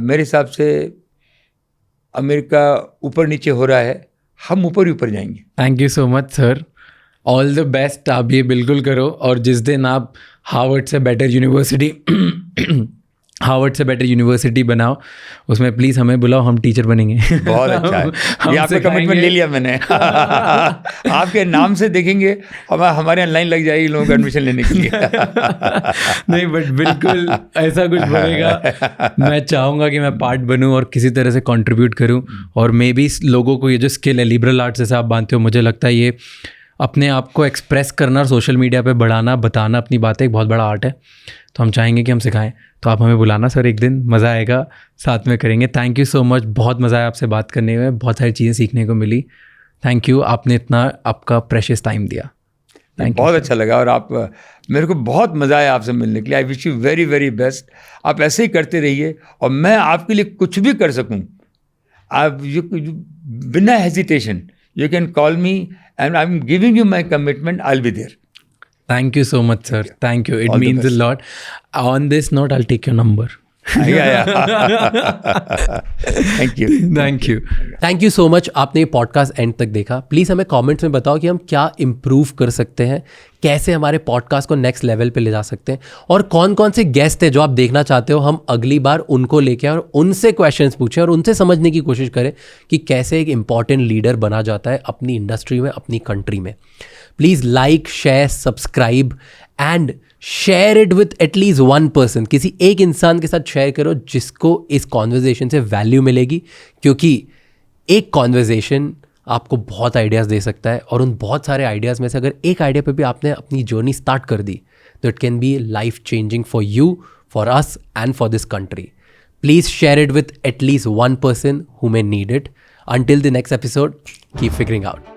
मेरे हिसाब से अमेरिका ऊपर नीचे हो रहा है, हम ऊपर ही ऊपर जाएंगे। Thank you so much sir, all the best. आप ये बिल्कुल करो, और जिस दिन आप हार्वर्ड से बेटर यूनिवर्सिटी बनाओ, उसमें प्लीज़ हमें बुलाओ, हम टीचर बनेंगे। बहुत अच्छा है, ये आपका कमिटमेंट ले लिया मैंने। आपके नाम से देखेंगे हमारे यहाँ लाइन लग जाएगी लोगों को एडमिशन लेने के लिए। नहीं, बट बिल्कुल ऐसा कुछ बनेगा। मैं चाहूँगा कि मैं पार्ट बनूँ और किसी तरह से कंट्रीब्यूट करूँ, और मे बी लोगों को ये जो स्किल है लिबरल आर्ट्स जैसे आप मानते हो, मुझे लगता है ये अपने आप को एक्सप्रेस करना और सोशल मीडिया पे बढ़ाना, बताना अपनी बातें एक बहुत बड़ा आर्ट है। तो हम चाहेंगे कि हम सिखाएं, तो आप हमें बुलाना सर, एक दिन मज़ा आएगा, साथ में करेंगे। थैंक यू सो मच, बहुत मज़ा आया आपसे बात करने में, बहुत सारी चीज़ें सीखने को मिली। थैंक यू, आपने इतना आपका प्रेशियस टाइम दिया। बहुत अच्छा लगा, और आप मेरे को बहुत मज़ा आया आपसे मिलने के लिए। I wish you very very best. आप ऐसे ही करते रहिए, और मैं आपके लिए कुछ भी कर सकूं, आप बिना hesitation you can call me and I am giving you my commitment, I will be there. Thank you so much, sir. Thank you. It means a lot. On this note, I'll take your number. Thank you. Thank you so much. आपने ये पॉडकास्ट एंड तक देखा। प्लीज़ हमें कमेंट्स में बताओ कि हम क्या इम्प्रूव कर सकते हैं, कैसे हमारे पॉडकास्ट को नेक्स्ट लेवल पे ले जा सकते हैं, और कौन कौन से गेस्ट हैं जो आप देखना चाहते हो हम अगली बार उनको लेके आए और उनसे क्वेश्चंस पूछें और उनसे समझने की कोशिश करें कि कैसे एक इम्पॉर्टेंट लीडर बना जाता है अपनी इंडस्ट्री में, अपनी कंट्री में। Please like, share, subscribe and share it with at least one person. किसी एक इंसान के साथ शेयर करो जिसको इस कॉन्वर्जेशन से वैल्यू मिलेगी, क्योंकि एक कॉन्वर्जेशन आपको बहुत आइडियाज़ दे सकता है, और उन बहुत सारे आइडियाज़ में से अगर एक आइडिया पे भी आपने अपनी जर्नी स्टार्ट कर दी तो it can be life changing for you, for us and for this country. Please share it with at least one person who may need it. Until the next episode, keep figuring out.